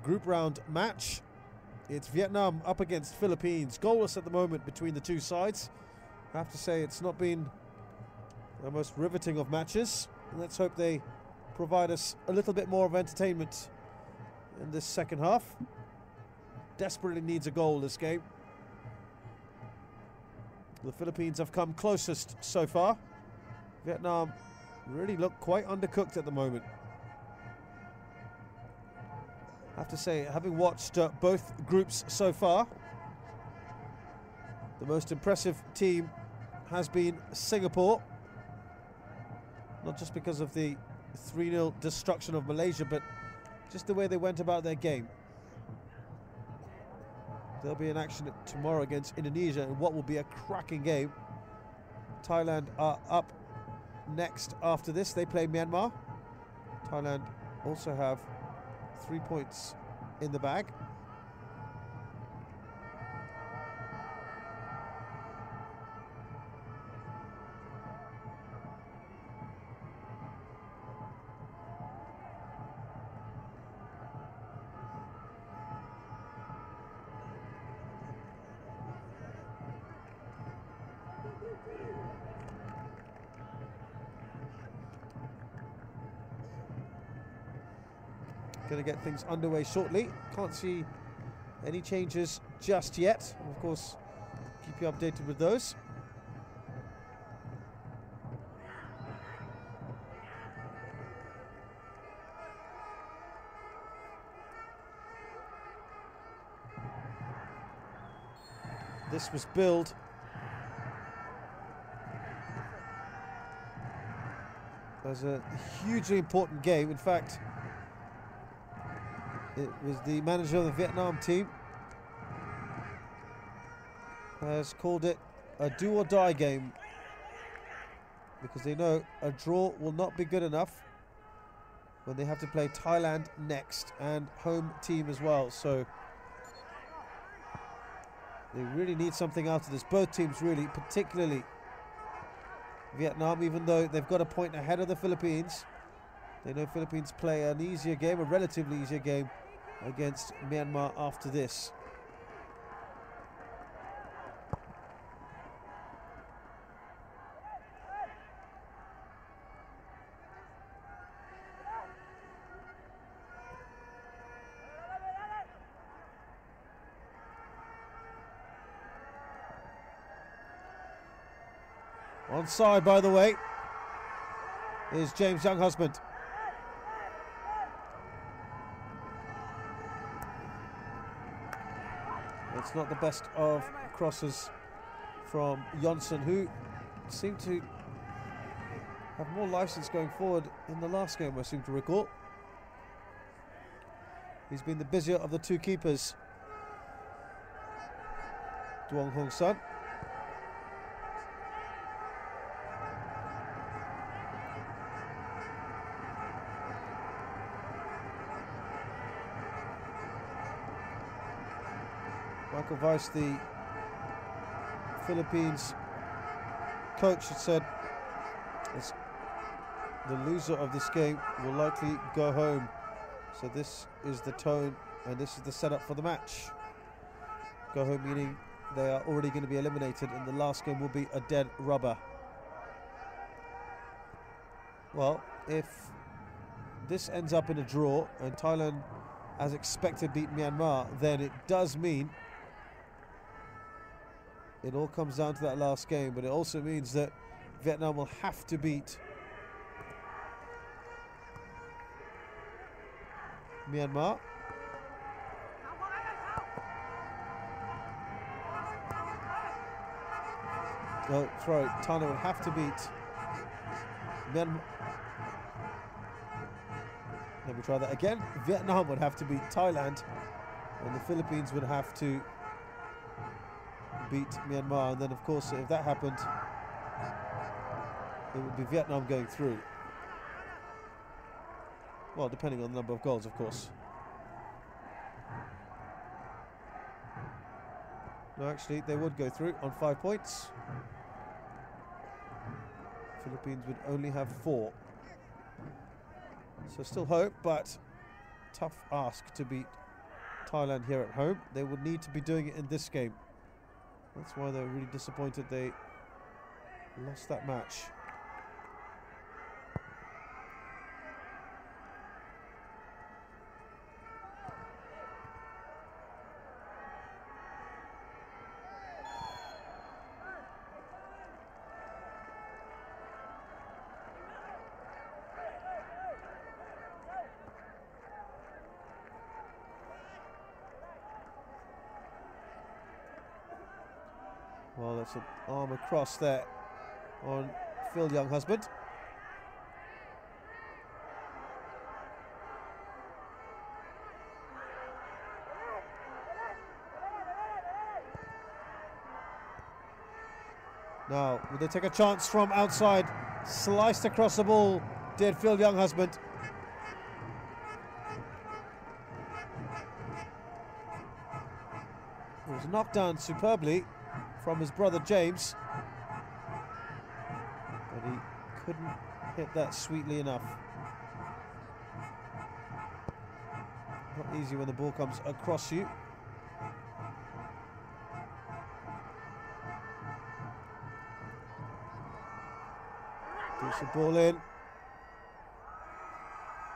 group round match. It's Vietnam up against Philippines. Goalless at the moment between the two sides. I have to say it's not been the most riveting of matches. Let's hope they provide us a little bit more of entertainment in this second half. Desperately needs a goal this game. The Philippines have come closest so far. Vietnam really look quite undercooked at the moment. I have to say, having watched both groups so far, the most impressive team has been Singapore. Not just because of the 3-0 destruction of Malaysia, but just the way they went about their game. They'll be in action tomorrow against Indonesia in what will be a cracking game. Thailand are up next after this. They play Myanmar. Thailand also have 3 points in the bag. Going to get things underway shortly. Can't see any changes just yet. And of course, keep you updated with those. This was billed as a hugely important game. In fact, it was the manager of the Vietnam team has called it a do-or-die game, because they know a draw will not be good enough when they have to play Thailand next and home team as well. So they really need something out of this. Both teams really, particularly Vietnam, even though they've got a point ahead of the Philippines. They know Philippines play an easier game, a relatively easier game against Myanmar after this. Onside, by the way, is James Younghusband. It's not the best of crosses from Johnson, who seemed to have more license going forward in the last game, I seem to recall. He's been the busier of the two keepers. Duong Hong Sun. Michael Weiss, the Philippines coach, had said the loser of this game will likely go home. So this is the tone and this is the setup for the match. Go home meaning they are already going to be eliminated and the last game will be a dead rubber. Well, if this ends up in a draw and Thailand, as expected, beat Myanmar, then it does mean it all comes down to that last game, but it also means that Vietnam will have to beat Myanmar. No, sorry, Thailand will have to beat Myanmar. Let me try that again. Vietnam would have to beat Thailand, and the Philippines would have to beat Myanmar, and then of course if that happened it would be Vietnam going through. Well, depending on the number of goals, of course. No, actually they would go through on 5 points. Philippines would only have 4. So still hope, but tough ask to beat Thailand here at home. They would need to be doing it in this game. That's why they're really disappointed they lost that match. Well, that's an arm across there on Phil Younghusband. Now, will they take a chance from outside? Sliced across the ball, did Phil Younghusband. It was knocked down superbly from his brother James, but he couldn't hit that sweetly enough. Not easy when the ball comes across you. Puts the ball in.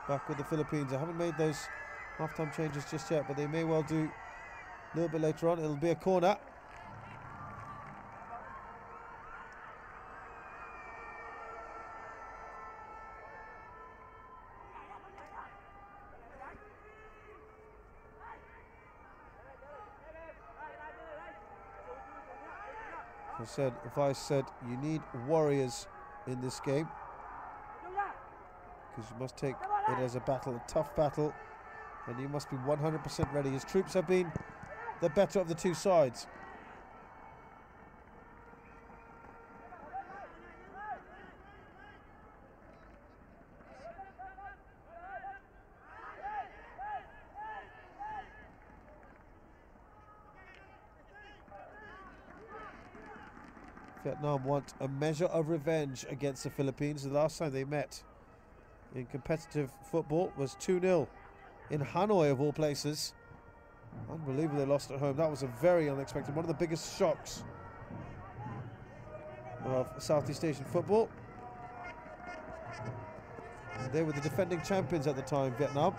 Back with the Philippines. I haven't made those half-time changes just yet, but they may well do a little bit later on. It'll be a corner. If I said you need warriors in this game, because you must take it as a battle, a tough battle, and you must be 100% ready. His troops have been the better of the two sides. Vietnam want a measure of revenge against the Philippines. The last time they met in competitive football was 2-0 in Hanoi, of all places. Unbelievable they lost at home. That was a very unexpected, one of the biggest shocks of Southeast Asian football. They were the defending champions at the time, Vietnam.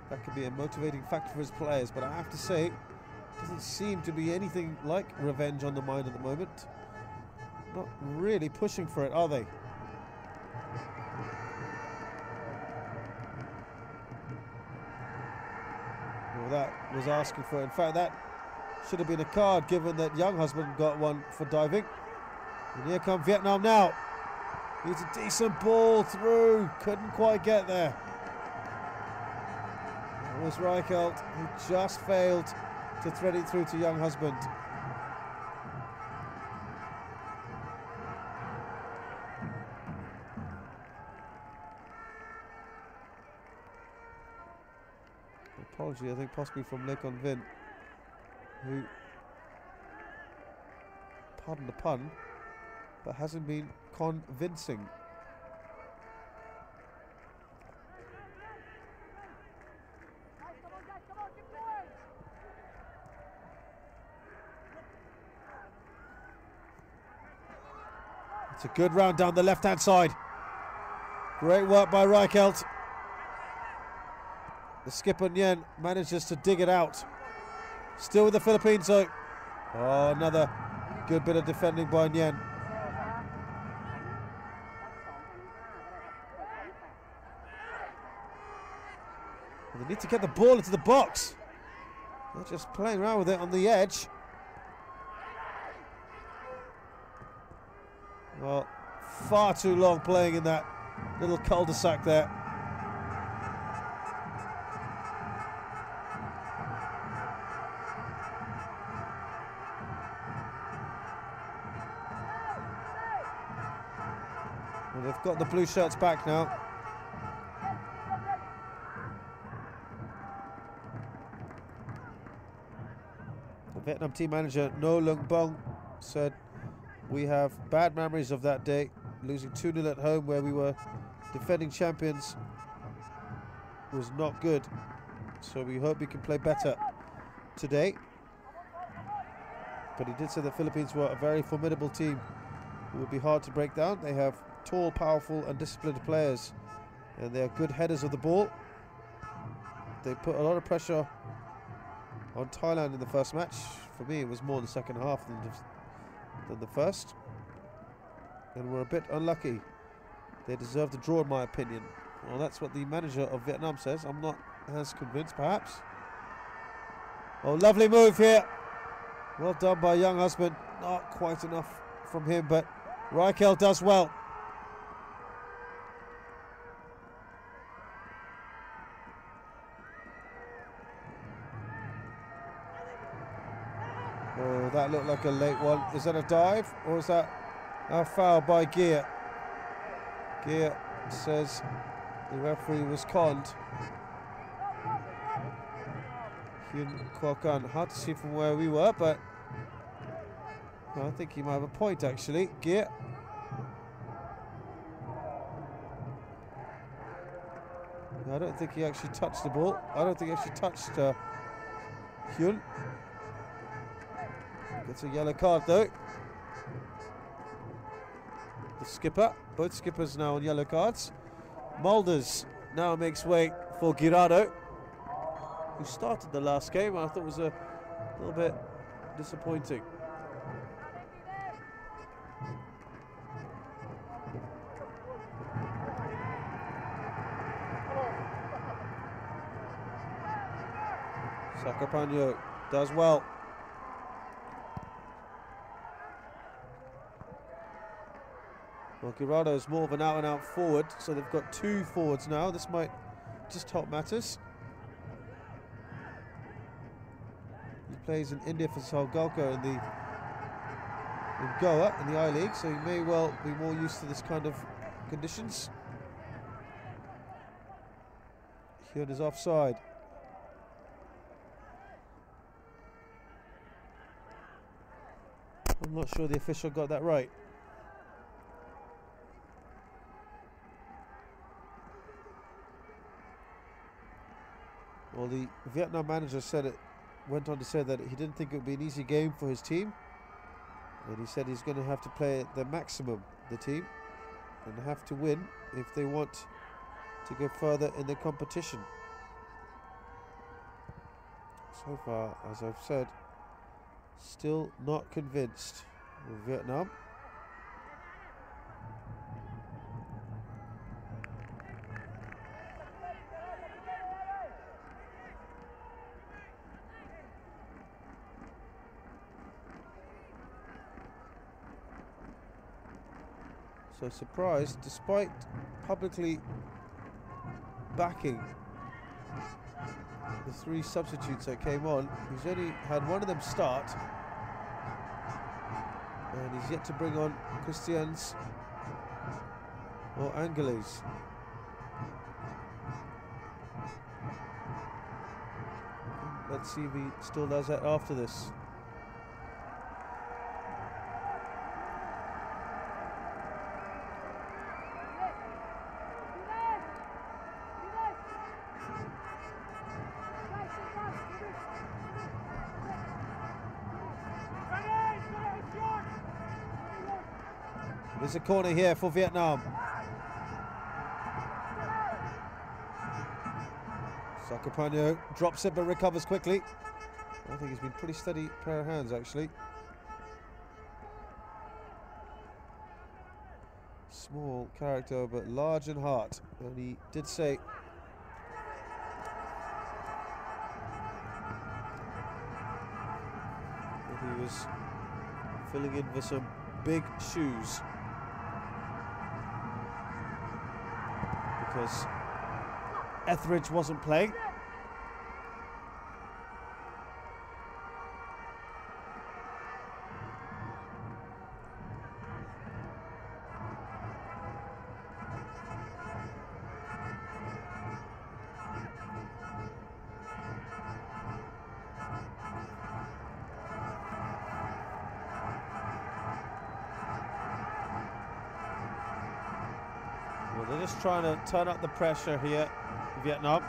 That could be a motivating factor for his players, but I have to say, it doesn't seem to be anything like revenge on the mind at the moment. Not really pushing for it, are they? Well, that was asking for it. In fact, that should have been a card, given that Younghusband got one for diving. And here come Vietnam now. It's a decent ball through. Couldn't quite get there. It was Reichelt who just failed to thread it through to Younghusband. Apology, I think, possibly from Le Con Vin, who, pardon the pun, but hasn't been convincing. It's a good round down the left-hand side. Great work by Reichelt. The skipper Nguyen manages to dig it out. Still with the Philippines though. Oh, another good bit of defending by Nguyen. Well, they need to get the ball into the box. They're just playing around with it on the edge. Well, far too long playing in that little cul-de-sac there. Well, they've got the blue shirts back now. The Vietnam team manager No Lung Bong said, "We have bad memories of that day, losing 2-0 at home where we were defending champions was not good. So we hope we can play better today." But he did say the Philippines were a very formidable team who would be hard to break down. They have tall, powerful and disciplined players, and they are good headers of the ball. They put a lot of pressure on Thailand in the first match. For me, it was more in the second half than the first, and were a bit unlucky. They deserved a draw, in my opinion. Well, that's what the manager of Vietnam says. I'm not as convinced, perhaps. Oh, lovely move here. Well done by young husband. Not quite enough from him, but Reichel does well. Oh, that looked like a late one. Is that a dive or is that a foul by Gear? Gear says the referee was conned. Hyun Kwok-an. Hard to see from where we were, but I think he might have a point actually. Gear. I don't think he actually touched the ball. I don't think he actually touched Hyun. Gets a yellow card though. The skipper. Both skippers now on yellow cards. Mulders now makes way for Girado, who started the last game. I thought was a little bit disappointing. Sakapanyo does well. Well, Girado is more of an out-and-out forward, so they've got two forwards now. This might just help matters. He plays in India for Salgalco in Goa in the I-League, so he may well be more used to this kind of conditions. Hyun is offside. I'm not sure the official got that right. Well, the Vietnam manager went on to say that he didn't think it would be an easy game for his team. And he said he's going to have to play at the maximum, the team, and have to win if they want to go further in the competition. So far, as I've said, still not convinced with Vietnam. So surprised, despite publicly backing the three substitutes that came on, he's only had one of them start, and he's yet to bring on Christians or Angeles. Let's see if he still does that after this. There's a corner here for Vietnam. Sakapanyo drops it but recovers quickly. I think he's been pretty steady pair of hands actually. Small character but large in heart, and he did say that he was filling in for some big shoes, because Etheridge wasn't playing.
just trying to turn up the pressure here, Vietnam.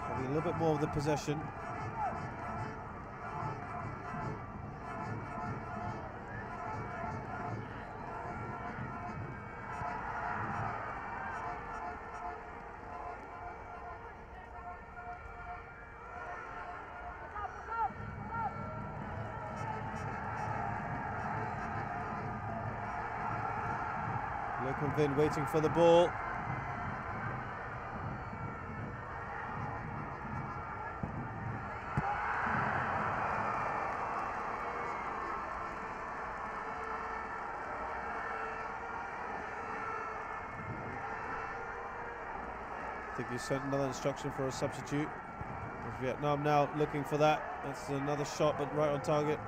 Having a little bit more of the possession. Vin waiting for the ball. I think he sent another instruction for a substitute. Vietnam now looking for that. That's another shot, but right on target.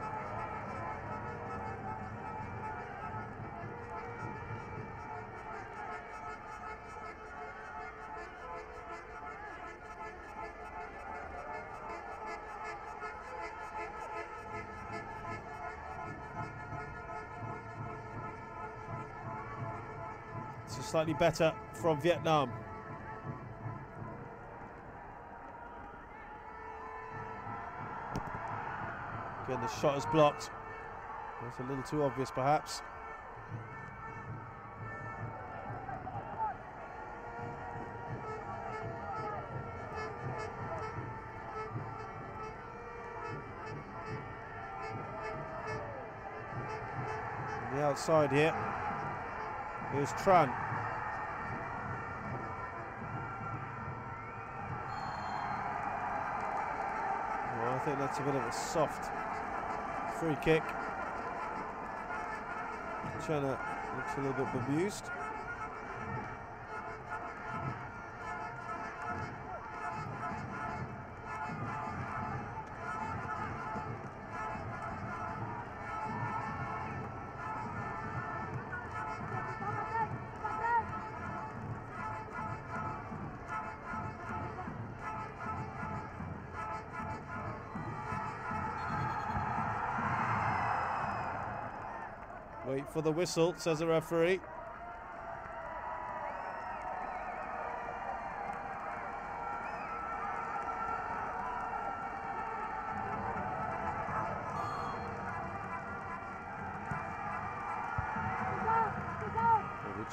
Slightly better from Vietnam. Again, the shot is blocked. That's a little too obvious, perhaps. On the outside here, here's Tran. I think that's a bit of a soft free kick. China looks a little bit bemused. Wait for the whistle, says the referee.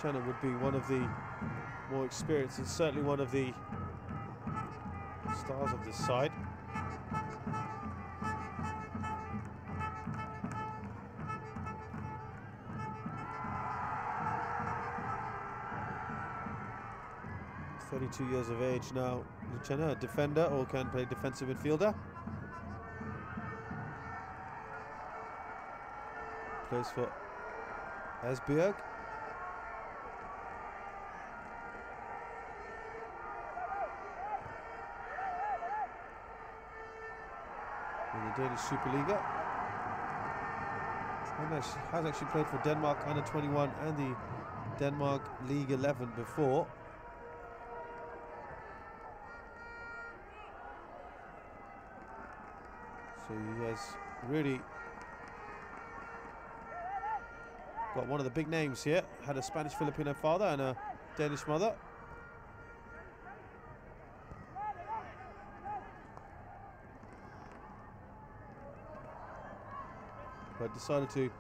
China would be one of the more experienced and certainly one of the stars of this side. He's 32 years of age now. China, a defender or can play defensive midfielder. Plays for Esbjerg. Danish Superliga, and has actually played for Denmark under 21 and the Denmark League 11 before. So he has really got one of the big names here. Had a Spanish-Filipino father and a Danish mother. But decided to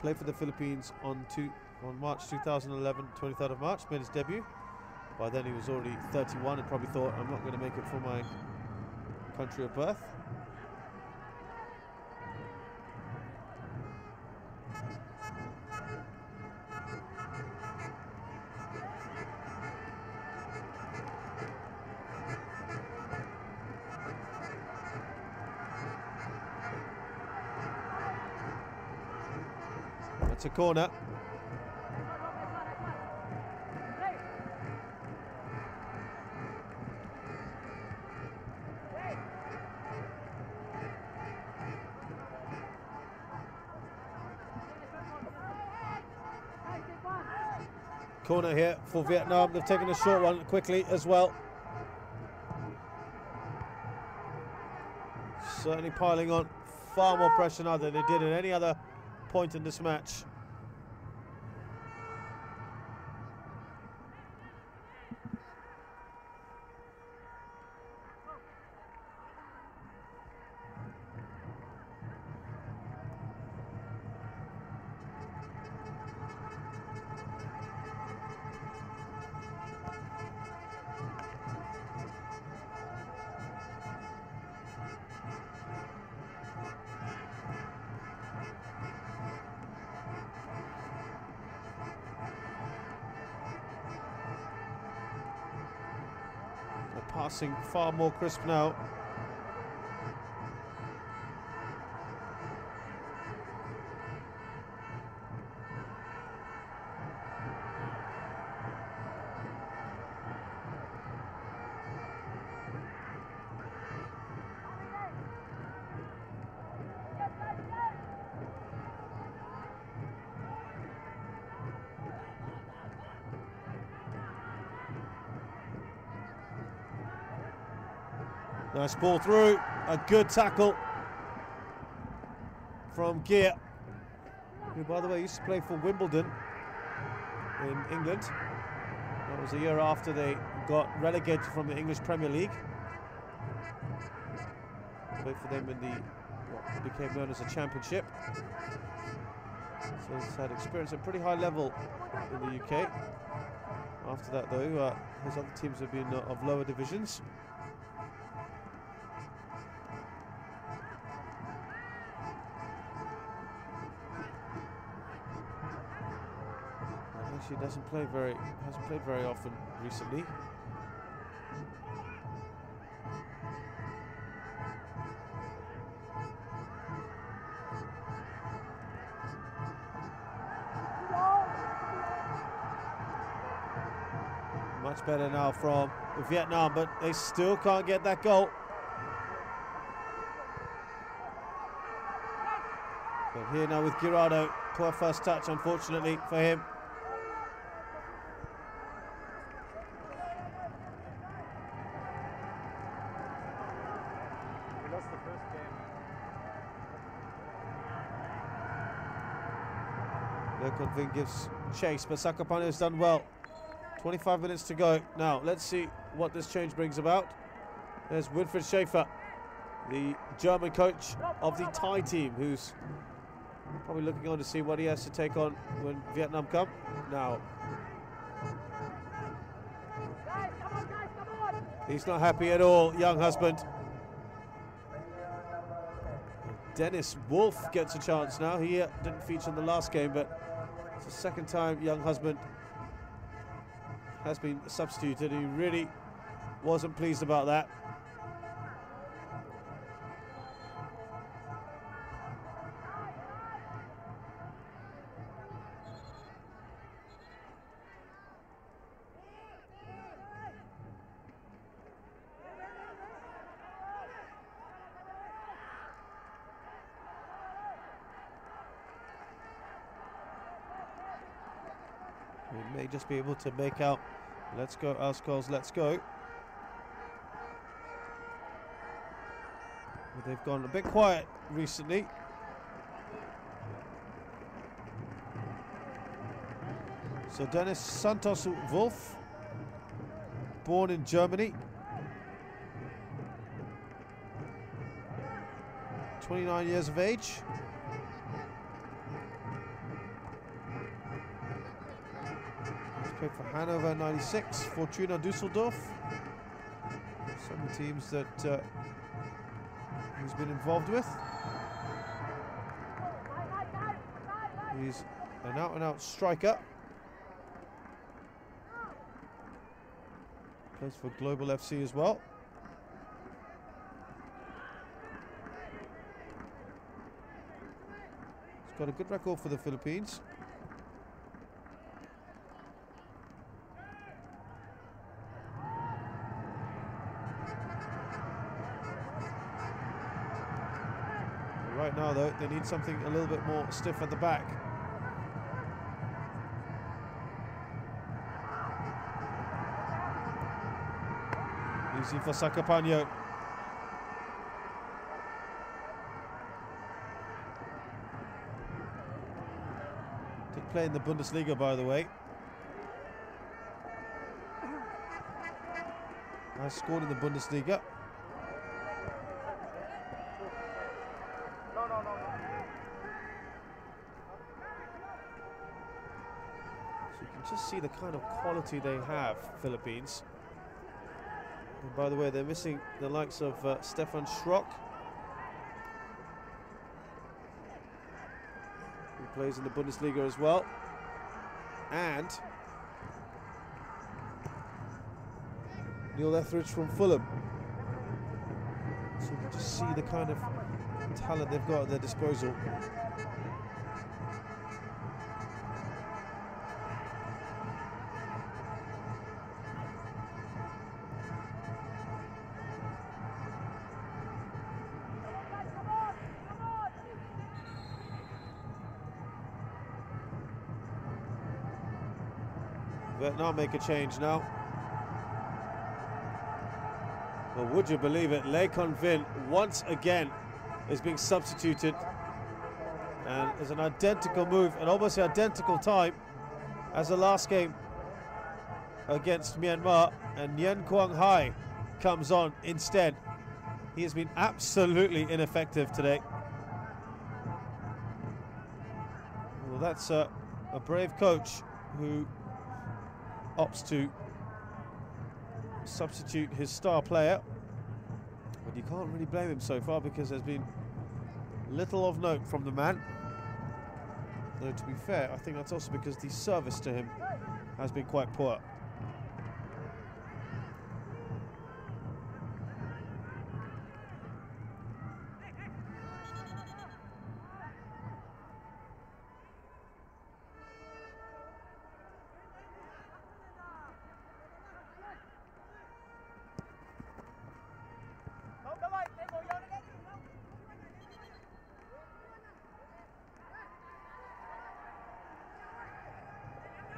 play for the Philippines on March 2011, 23rd of March, made his debut. By then he was already 31 and probably thought, I'm not going to make it for my country of birth. It's a corner. Corner here for Vietnam. They've taken a short one quickly as well. Certainly piling on far more pressure now than they did in any other point in this match. Passing far more crisp now. Nice ball through, a good tackle from Gear, who by the way used to play for Wimbledon in England. That was a year after they got relegated from the English Premier League. Played for them in the what became known as a Championship. So he's had experience at pretty high level in the UK. After that though, his other teams have been of lower divisions. He hasn't played very often recently. Much better now from Vietnam, but they still can't get that goal. But here now with Girardo, poor first touch unfortunately for him. Convin gives chase, but Sakapane has done well. 25 minutes to go. Now, let's see what this change brings about. There's Winfried Schäfer, the German coach of the Thai team, who's probably looking on to see what he has to take on when Vietnam come. Now, he's not happy at all, young husband. Dennis Wolf gets a chance now. He didn't feature in the last game, but it's the second time young husband has been substituted. He really wasn't pleased about that. We may just be able to make out, let's go, our skulls, let's go. But they've gone a bit quiet recently. So Dennis Santos Wolf, born in Germany, 29 years of age. Played for Hanover 96, Fortuna Düsseldorf. Some of the teams that he's been involved with. He's an out-and-out striker. Plays for Global FC as well. He's got a good record for the Philippines. Right now, though, they need something a little bit more stiff at the back. Easy for Sakapane.
play in the Bundesliga, by the way. Has scored in the Bundesliga. So you can just see the kind of quality they have, Philippines. And by the way, they're missing the likes of Stefan Schrock, who plays in the Bundesliga as well, and Neil Etheridge from Fulham. So you can just see the kind of talent they've got at their disposal. Vietnam make a change now. Well, would you believe it? Lê Con Vinh once again is being substituted, and it's an identical move, an almost identical time as the last game against Myanmar, and Nguyen Quang Hai comes on instead. He has been absolutely ineffective today. Well, that's a brave coach who opts to substitute his star player, but you can't really blame him so far because there's been little of note from the man. Though to be fair, I think that's also because the service to him has been quite poor.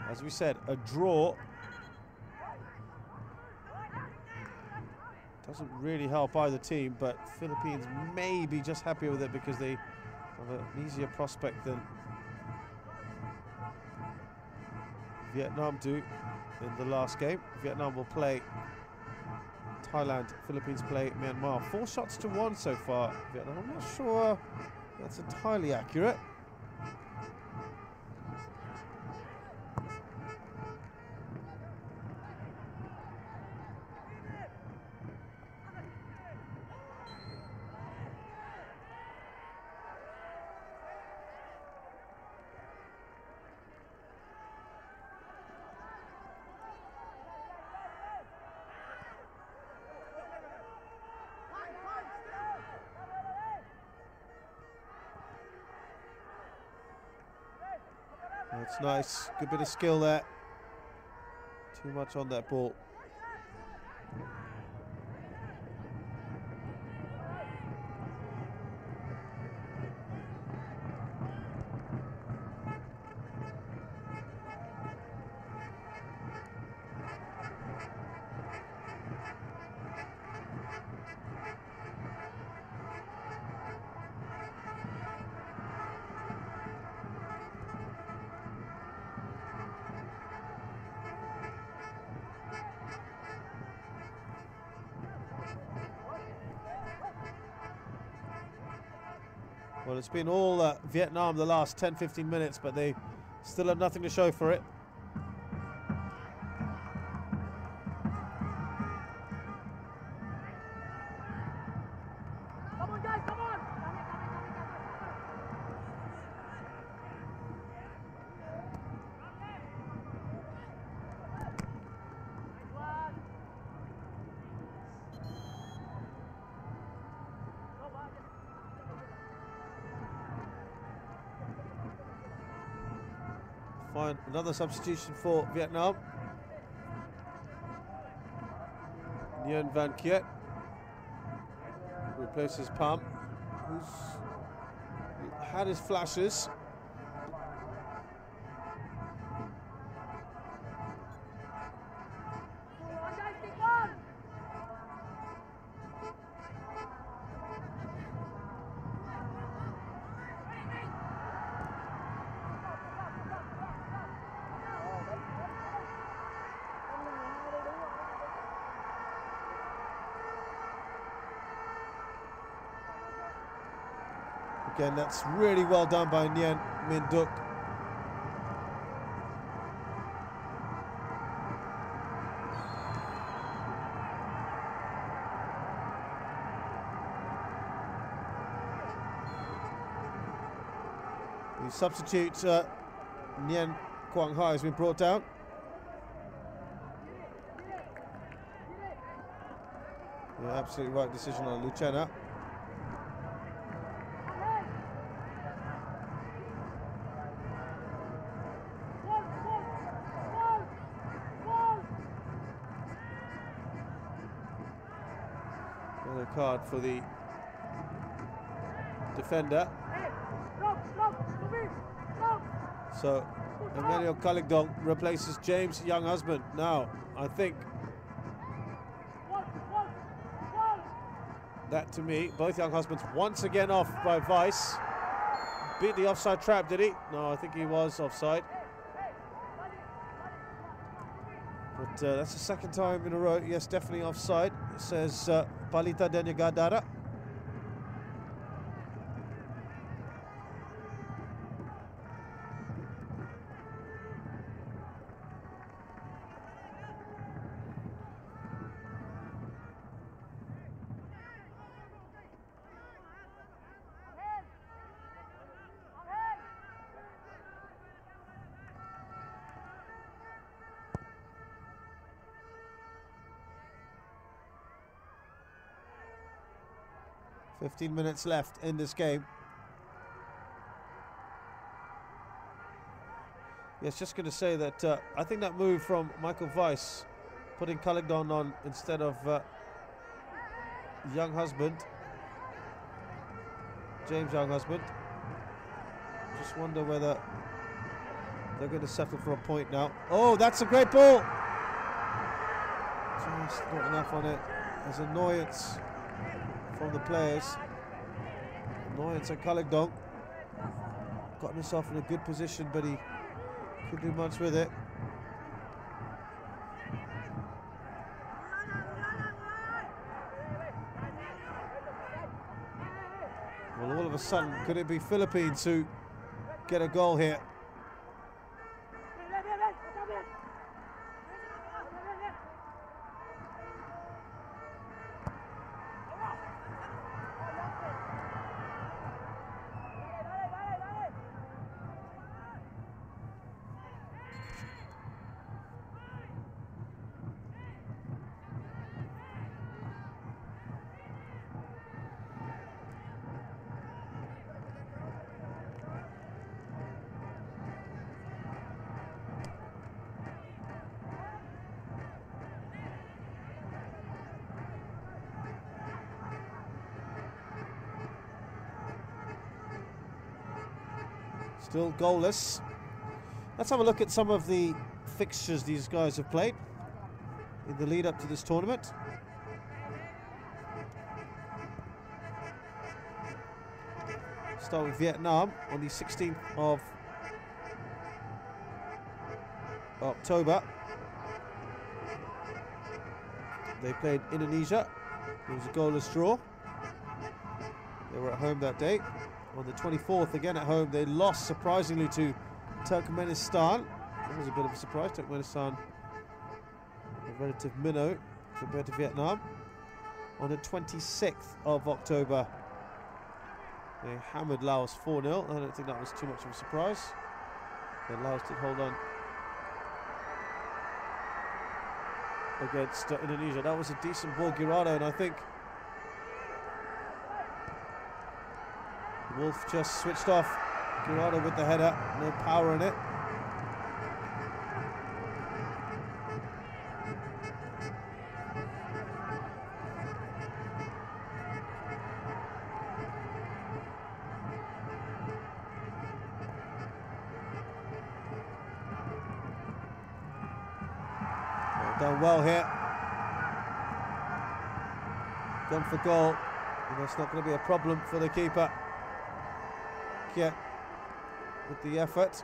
As we said, a draw doesn't really help either team, but Philippines may be just happy with it because they have an easier prospect than Vietnam do in the last game. Vietnam will play Thailand, Philippines play Myanmar. 4 shots to 1 so far, Vietnam. I'm not sure that's entirely accurate. That's nice, good bit of skill there. Too much on that ball. Well, it's been all Vietnam the last 10-15 minutes, but they still have nothing to show for it.
Come on, guys, come on!
Fine, another substitution for Vietnam. Nguyen Van Kiet replaces Pham, who's had his flashes. Again, that's really well done by Nguyen Minh Duc. The substitute Nguyen Quang Hai has been brought down. Yeah, absolutely right decision on Lucena. Another card for the defender. So Emilio Kaligdong replaces James Younghusband. Now, I think that, to me, both Younghusbands once again off by Weiss. Beat the offside trap, did he? No, I think he was offside. But that's the second time in a row. Yes, definitely offside. It says Palita Denyagadara. $15 minutes left in this game. Yes, just going to say that I think that move from Michael Weiss, putting Kaligdong on instead of Younghusband, James Younghusband. Just wonder whether they're going to settle for a point now. Oh, that's a great ball! Just not enough on it. There's annoyance from the players. Annoyance at Kaligdong. Got himself in a good position, but he couldn't do much with it. Well, all of a sudden, could it be Philippines who get a goal here? Still goalless. Let's have a look at some of the fixtures these guys have played in the lead up to this tournament. Start with Vietnam on the 16th of October. They played Indonesia. It was a goalless draw. They were at home that day. On the 24th, again at home, they lost surprisingly to Turkmenistan. That was a bit of a surprise. Turkmenistan, a relative minnow compared to Vietnam. On the 26th of October, they hammered Laos 4-0. I don't think that was too much of a surprise. But Laos did hold on against Indonesia. That was a decent ball, Girardo, and I think Wolf just switched off. Girardo with the header, no power in it. Done well here. Gone for goal. And that's not going to be a problem for the keeper. Yet with the effort.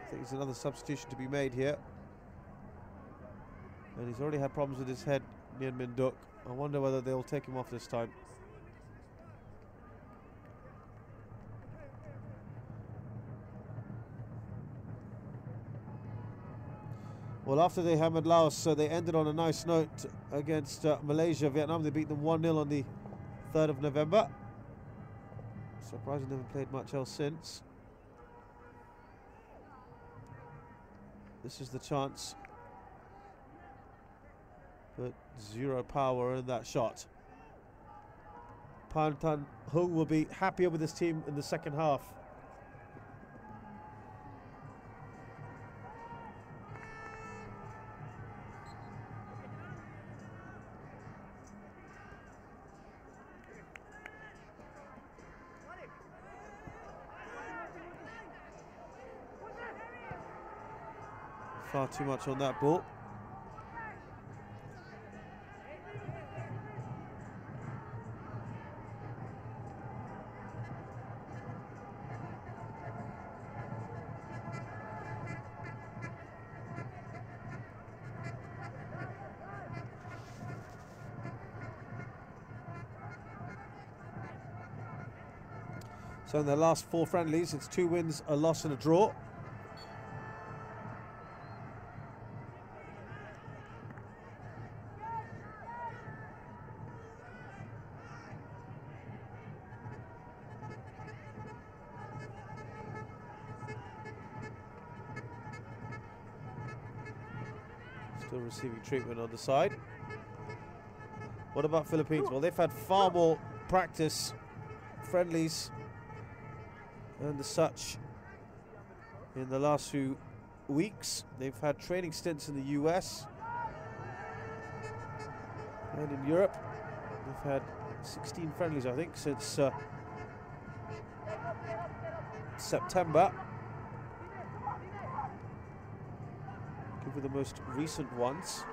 I think there's another substitution to be made here. And he's already had problems with his head, Nien Min Duk. I wonder whether they'll take him off this time. Well, after they hammered Laos, they ended on a nice note against Malaysia. Vietnam, they beat them 1-0 on the 3rd of November. Surprisingly, they haven't played much else since. This is the chance. But zero power in that shot. Pan Tan Hung will be happier with his team in the second half. Far too much on that ball. So in their last 4 friendlies, it's 2 wins, a loss and a draw. Still receiving treatment on the side. What about Philippines? Well, they've had far more practice, friendlies and such in the last few weeks. They've had training stints in the US and in Europe. They've had 16 friendlies, I think, since September. Give you the most recent ones.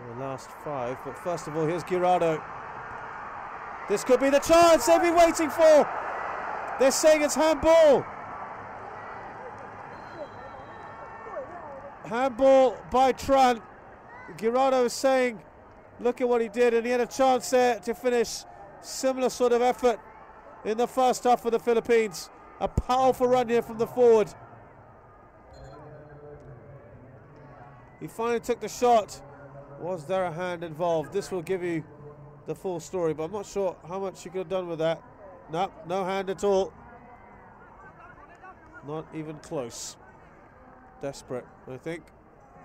The last 5, but first of all, here's Girardo. This could be the chance they've been waiting for. They're saying it's handball. Handball by Tran. Girardo is saying, look at what he did, and he had a chance there to finish. Similar sort of effort in the first half for the Philippines. A powerful run here from the forward. He finally took the shot. Was there a hand involved? This will give you the full story, but I'm not sure how much you could have done with that. No, no hand at all. Not even close. Desperate, I think.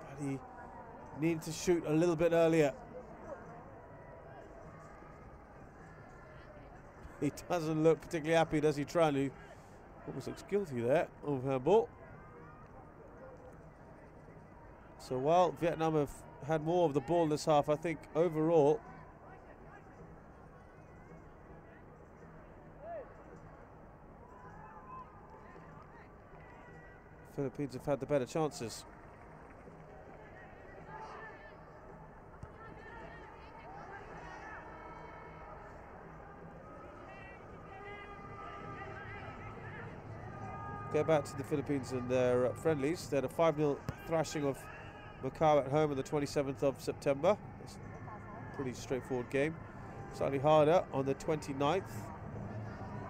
But he needed to shoot a little bit earlier. He doesn't look particularly happy, does he, Tran, who almost looks guilty there of handball. So while Vietnam have had more of the ball this half, I think overall Philippines have had the better chances. Go back to the Philippines and their friendlies. They had a 5-0 thrashing of Macau at home on the 27th of September. It's a pretty straightforward game. Slightly harder on the 29th.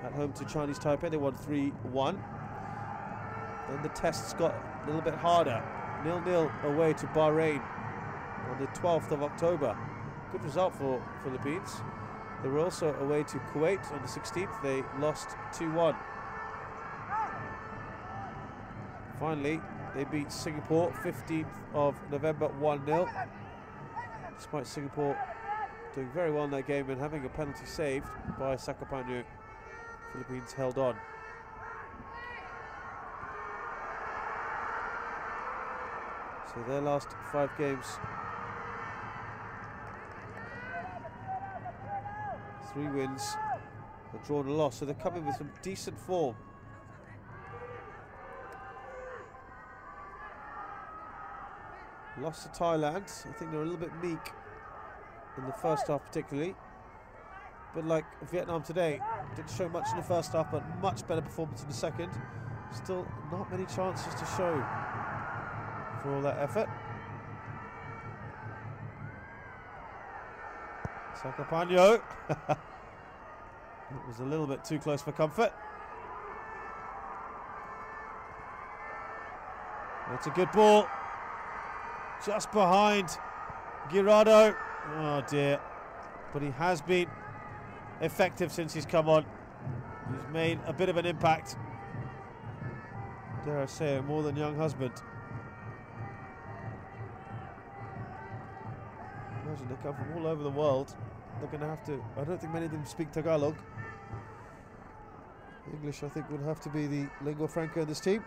At home to Chinese Taipei, they won 3-1. Then the tests got a little bit harder. 0-0 away to Bahrain on the 12th of October. Good result for Philippines. They were also away to Kuwait on the 16th. They lost 2-1. Finally, they beat Singapore 15th of November 1-0. Despite Singapore doing very well in that game and having a penalty saved by Sakapanyu, Philippines held on. So their last 5 games, 3 wins, a draw and a loss. So they're coming with some decent form. Lost to Thailand. I think they're a little bit meek in the first half particularly. But like Vietnam today, didn't show much in the first half, but much better performance in the second. Still not many chances to show for all that effort. Sakapanyo. It was a little bit too close for comfort. That's a good ball. Just behind Girardo. Oh dear. But he has been effective since he's come on. He's made a bit of an impact. Dare I say it, more than young husband. Imagine they come from all over the world. They're going to have to, I don't think many of them speak Tagalog. English, I think, would have to be the lingua franca in this team.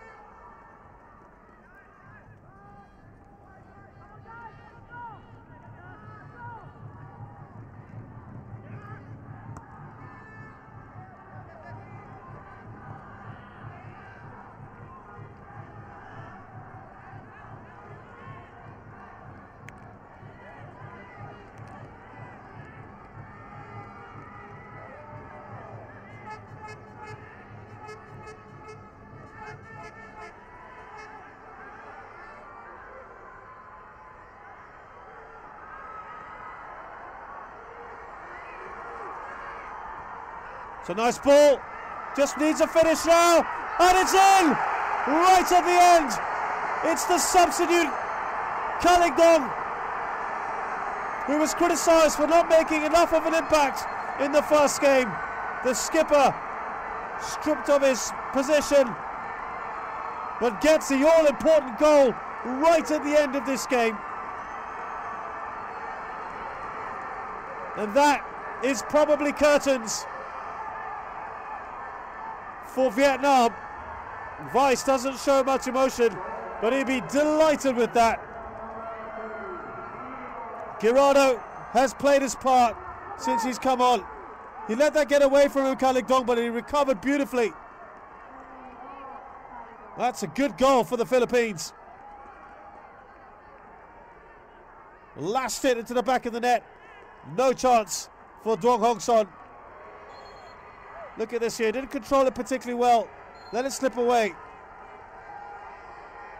It's a nice ball, just needs a finish now, and it's in! Right at the end, it's the substitute, Kalingdong, who was criticised for not making enough of an impact in the first game. The skipper stripped of his position, but gets the all-important goal right at the end of this game. And that is probably curtains for Vietnam. Vice doesn't show much emotion, but he'd be delighted with that. Girardo has played his part since he's come on. He let that get away from him, Kalingdong, but he recovered beautifully. That's a good goal for the Philippines. Lashed it into the back of the net. No chance for Duong Hong Son. Look at this here, didn't control it particularly well. Let it slip away.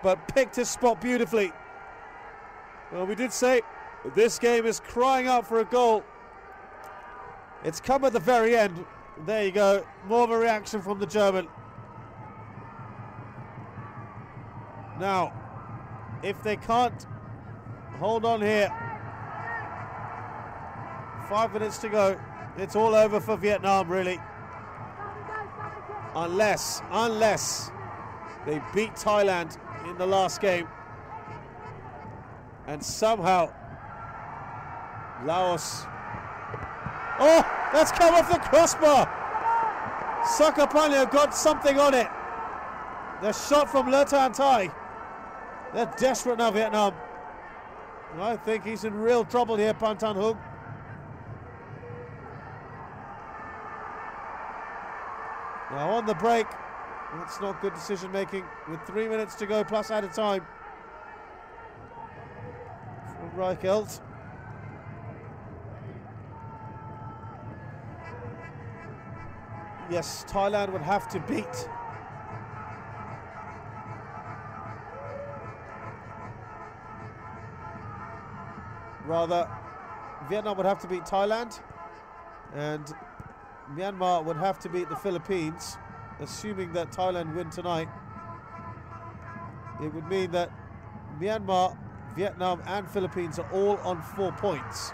But picked his spot beautifully. Well, we did say this game is crying out for a goal. It's come at the very end. There you go, more of a reaction from the German. Now, if they can't hold on here, 5 minutes to go, it's all over for Vietnam, really. Unless they beat Thailand in the last game and somehow Laos. Oh, that's come off the crossbar. Sakapanyo got something on it. The shot from Le Tan Thai. They're desperate now, Vietnam. I think he's in real trouble here, Pan Tan Hung. Now on the break, that's not good decision making with 3 minutes to go plus added time from Reichelt. Yes, Thailand would have to beat Vietnam would have to beat Thailand, and Myanmar would have to beat the Philippines. Assuming that Thailand win tonight, it would mean that Myanmar, Vietnam and Philippines are all on 4 points.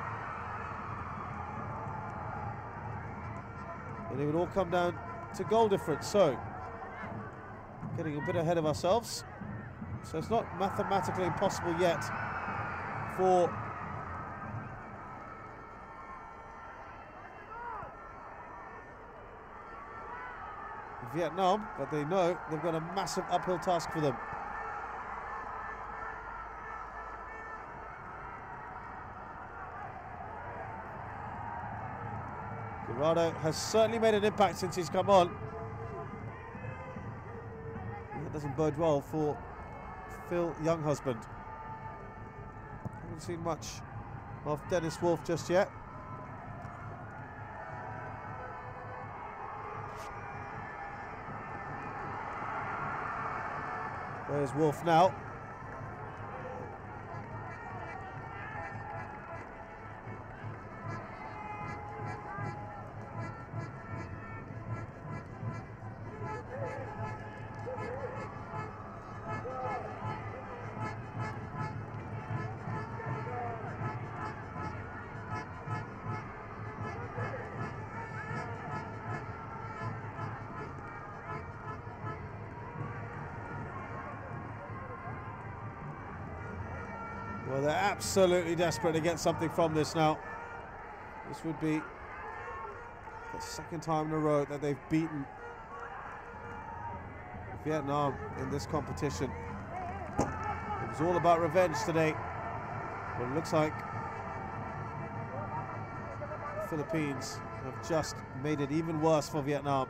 And it would all come down to goal difference. So, getting a bit ahead of ourselves. So it's not mathematically impossible yet for Vietnam, but they know they've got a massive uphill task for them. Girardo has certainly made an impact since he's come on. That doesn't bode well for Phil Younghusband. Haven't seen much of Dennis Wolf just yet. There's Wolf now. Well, they're absolutely desperate to get something from this now. This would be the second time in a row that they've beaten Vietnam in this competition. It was all about revenge today, but it looks like the Philippines have just made it even worse for Vietnam.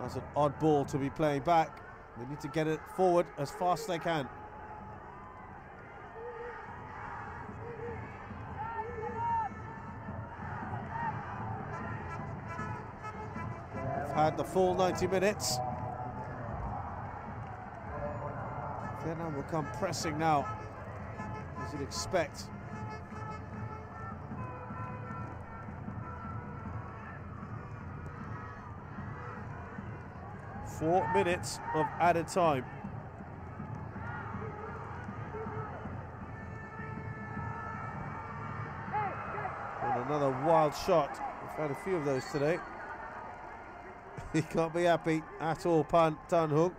That's an odd ball to be playing back. They need to get it forward as fast as they can. They've had the full 90 minutes. Vietnam will come pressing now, as you'd expect. Four minutes of added time. And another wild shot. We've had a few of those today. He can't be happy at all, Tan Hung.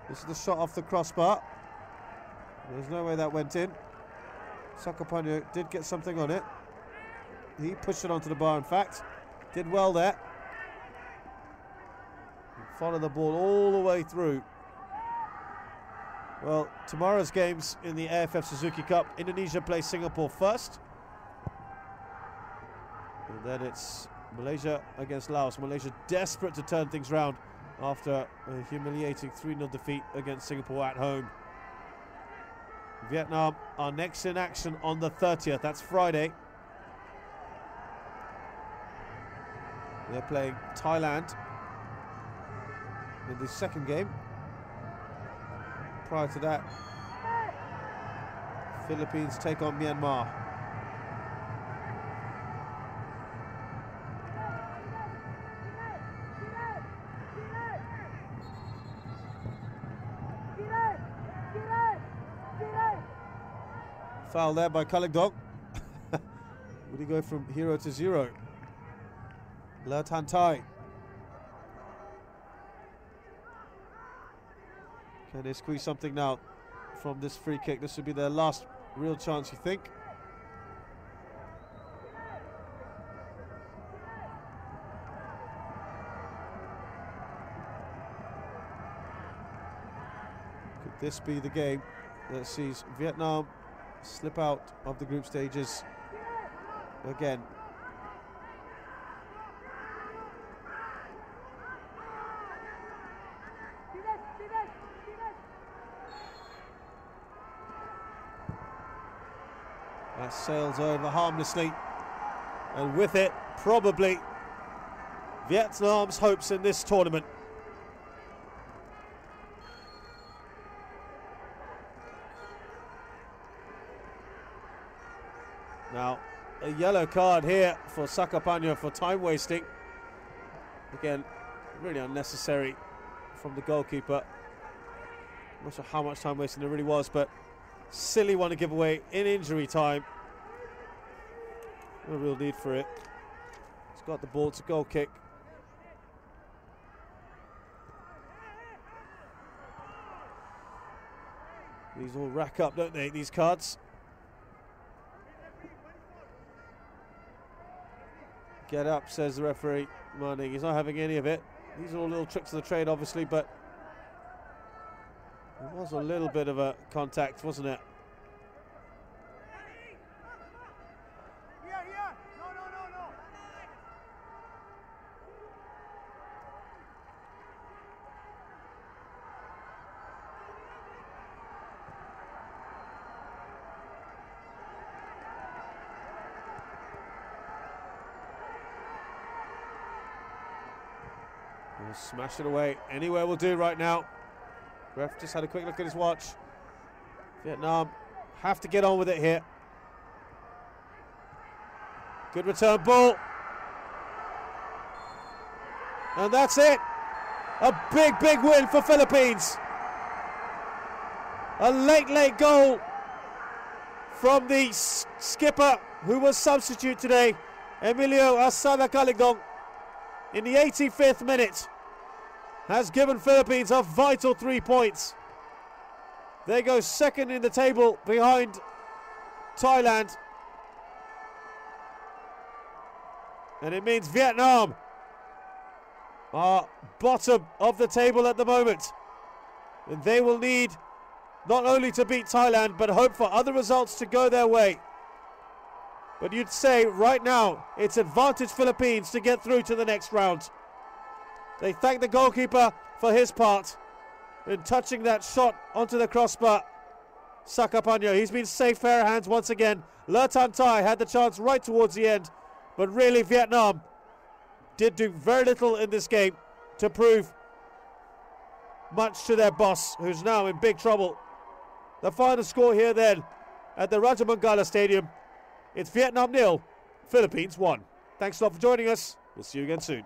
This is the shot off the crossbar. There's no way that went in. Sakapanya did get something on it. He pushed it onto the bar, in fact. Did well there. Followed the ball all the way through. Well, tomorrow's games in the AFF Suzuki Cup, Indonesia plays Singapore first. And then it's Malaysia against Laos. Malaysia desperate to turn things round after a humiliating 3-0 defeat against Singapore at home. Vietnam are next in action on the 30th. That's Friday. They're playing Thailand in the second game. Prior to that, Philippines take on Myanmar. Foul there by Kaligdong. Would he go from hero to zero? Le Tan Tai. Can they squeeze something now from this free kick? This would be their last real chance, you think? Could this be the game that sees Vietnam slip out of the group stages again? That sails over harmlessly, and with it, probably Vietnam's hopes in this tournament. Now, a yellow card here for Sakapanya for time wasting. Again, really unnecessary from the goalkeeper. I'm not sure how much time wasting there really was, but silly one to give away in injury time. No real need for it. He's got the ball, it's a goal kick. These all rack up, don't they, these cards? Get up, says the referee. Manning, he's not having any of it. These are all little tricks of the trade, obviously, but it was a little bit of a contact, wasn't it?
Smash it away. Anywhere will do right now. Ref just had a quick look at his watch. Vietnam have to get on with it here. Good return ball. And that's it. A big, big win for Philippines. A late goal from the skipper, who was substitute today, Emilio Asada Caligdong, in the 85th minute, has given Philippines a vital 3 points. They go second in the table behind Thailand. And it means Vietnam are bottom of the table at the moment. And they will need not only to beat Thailand, but hope for other results to go their way. But you'd say right now it's advantage Philippines to get through to the next round. They thank the goalkeeper for his part in touching that shot onto the crossbar. Sakapanyo, he's been safe fair hands once again. Le Tan Tai had the chance right towards the end, but really Vietnam did do very little in this game to prove much to their boss, who's now in big trouble. The final score here then at the Rajamangala Stadium, it's Vietnam 0, Philippines 1. Thanks a lot for joining us. We'll see you again soon.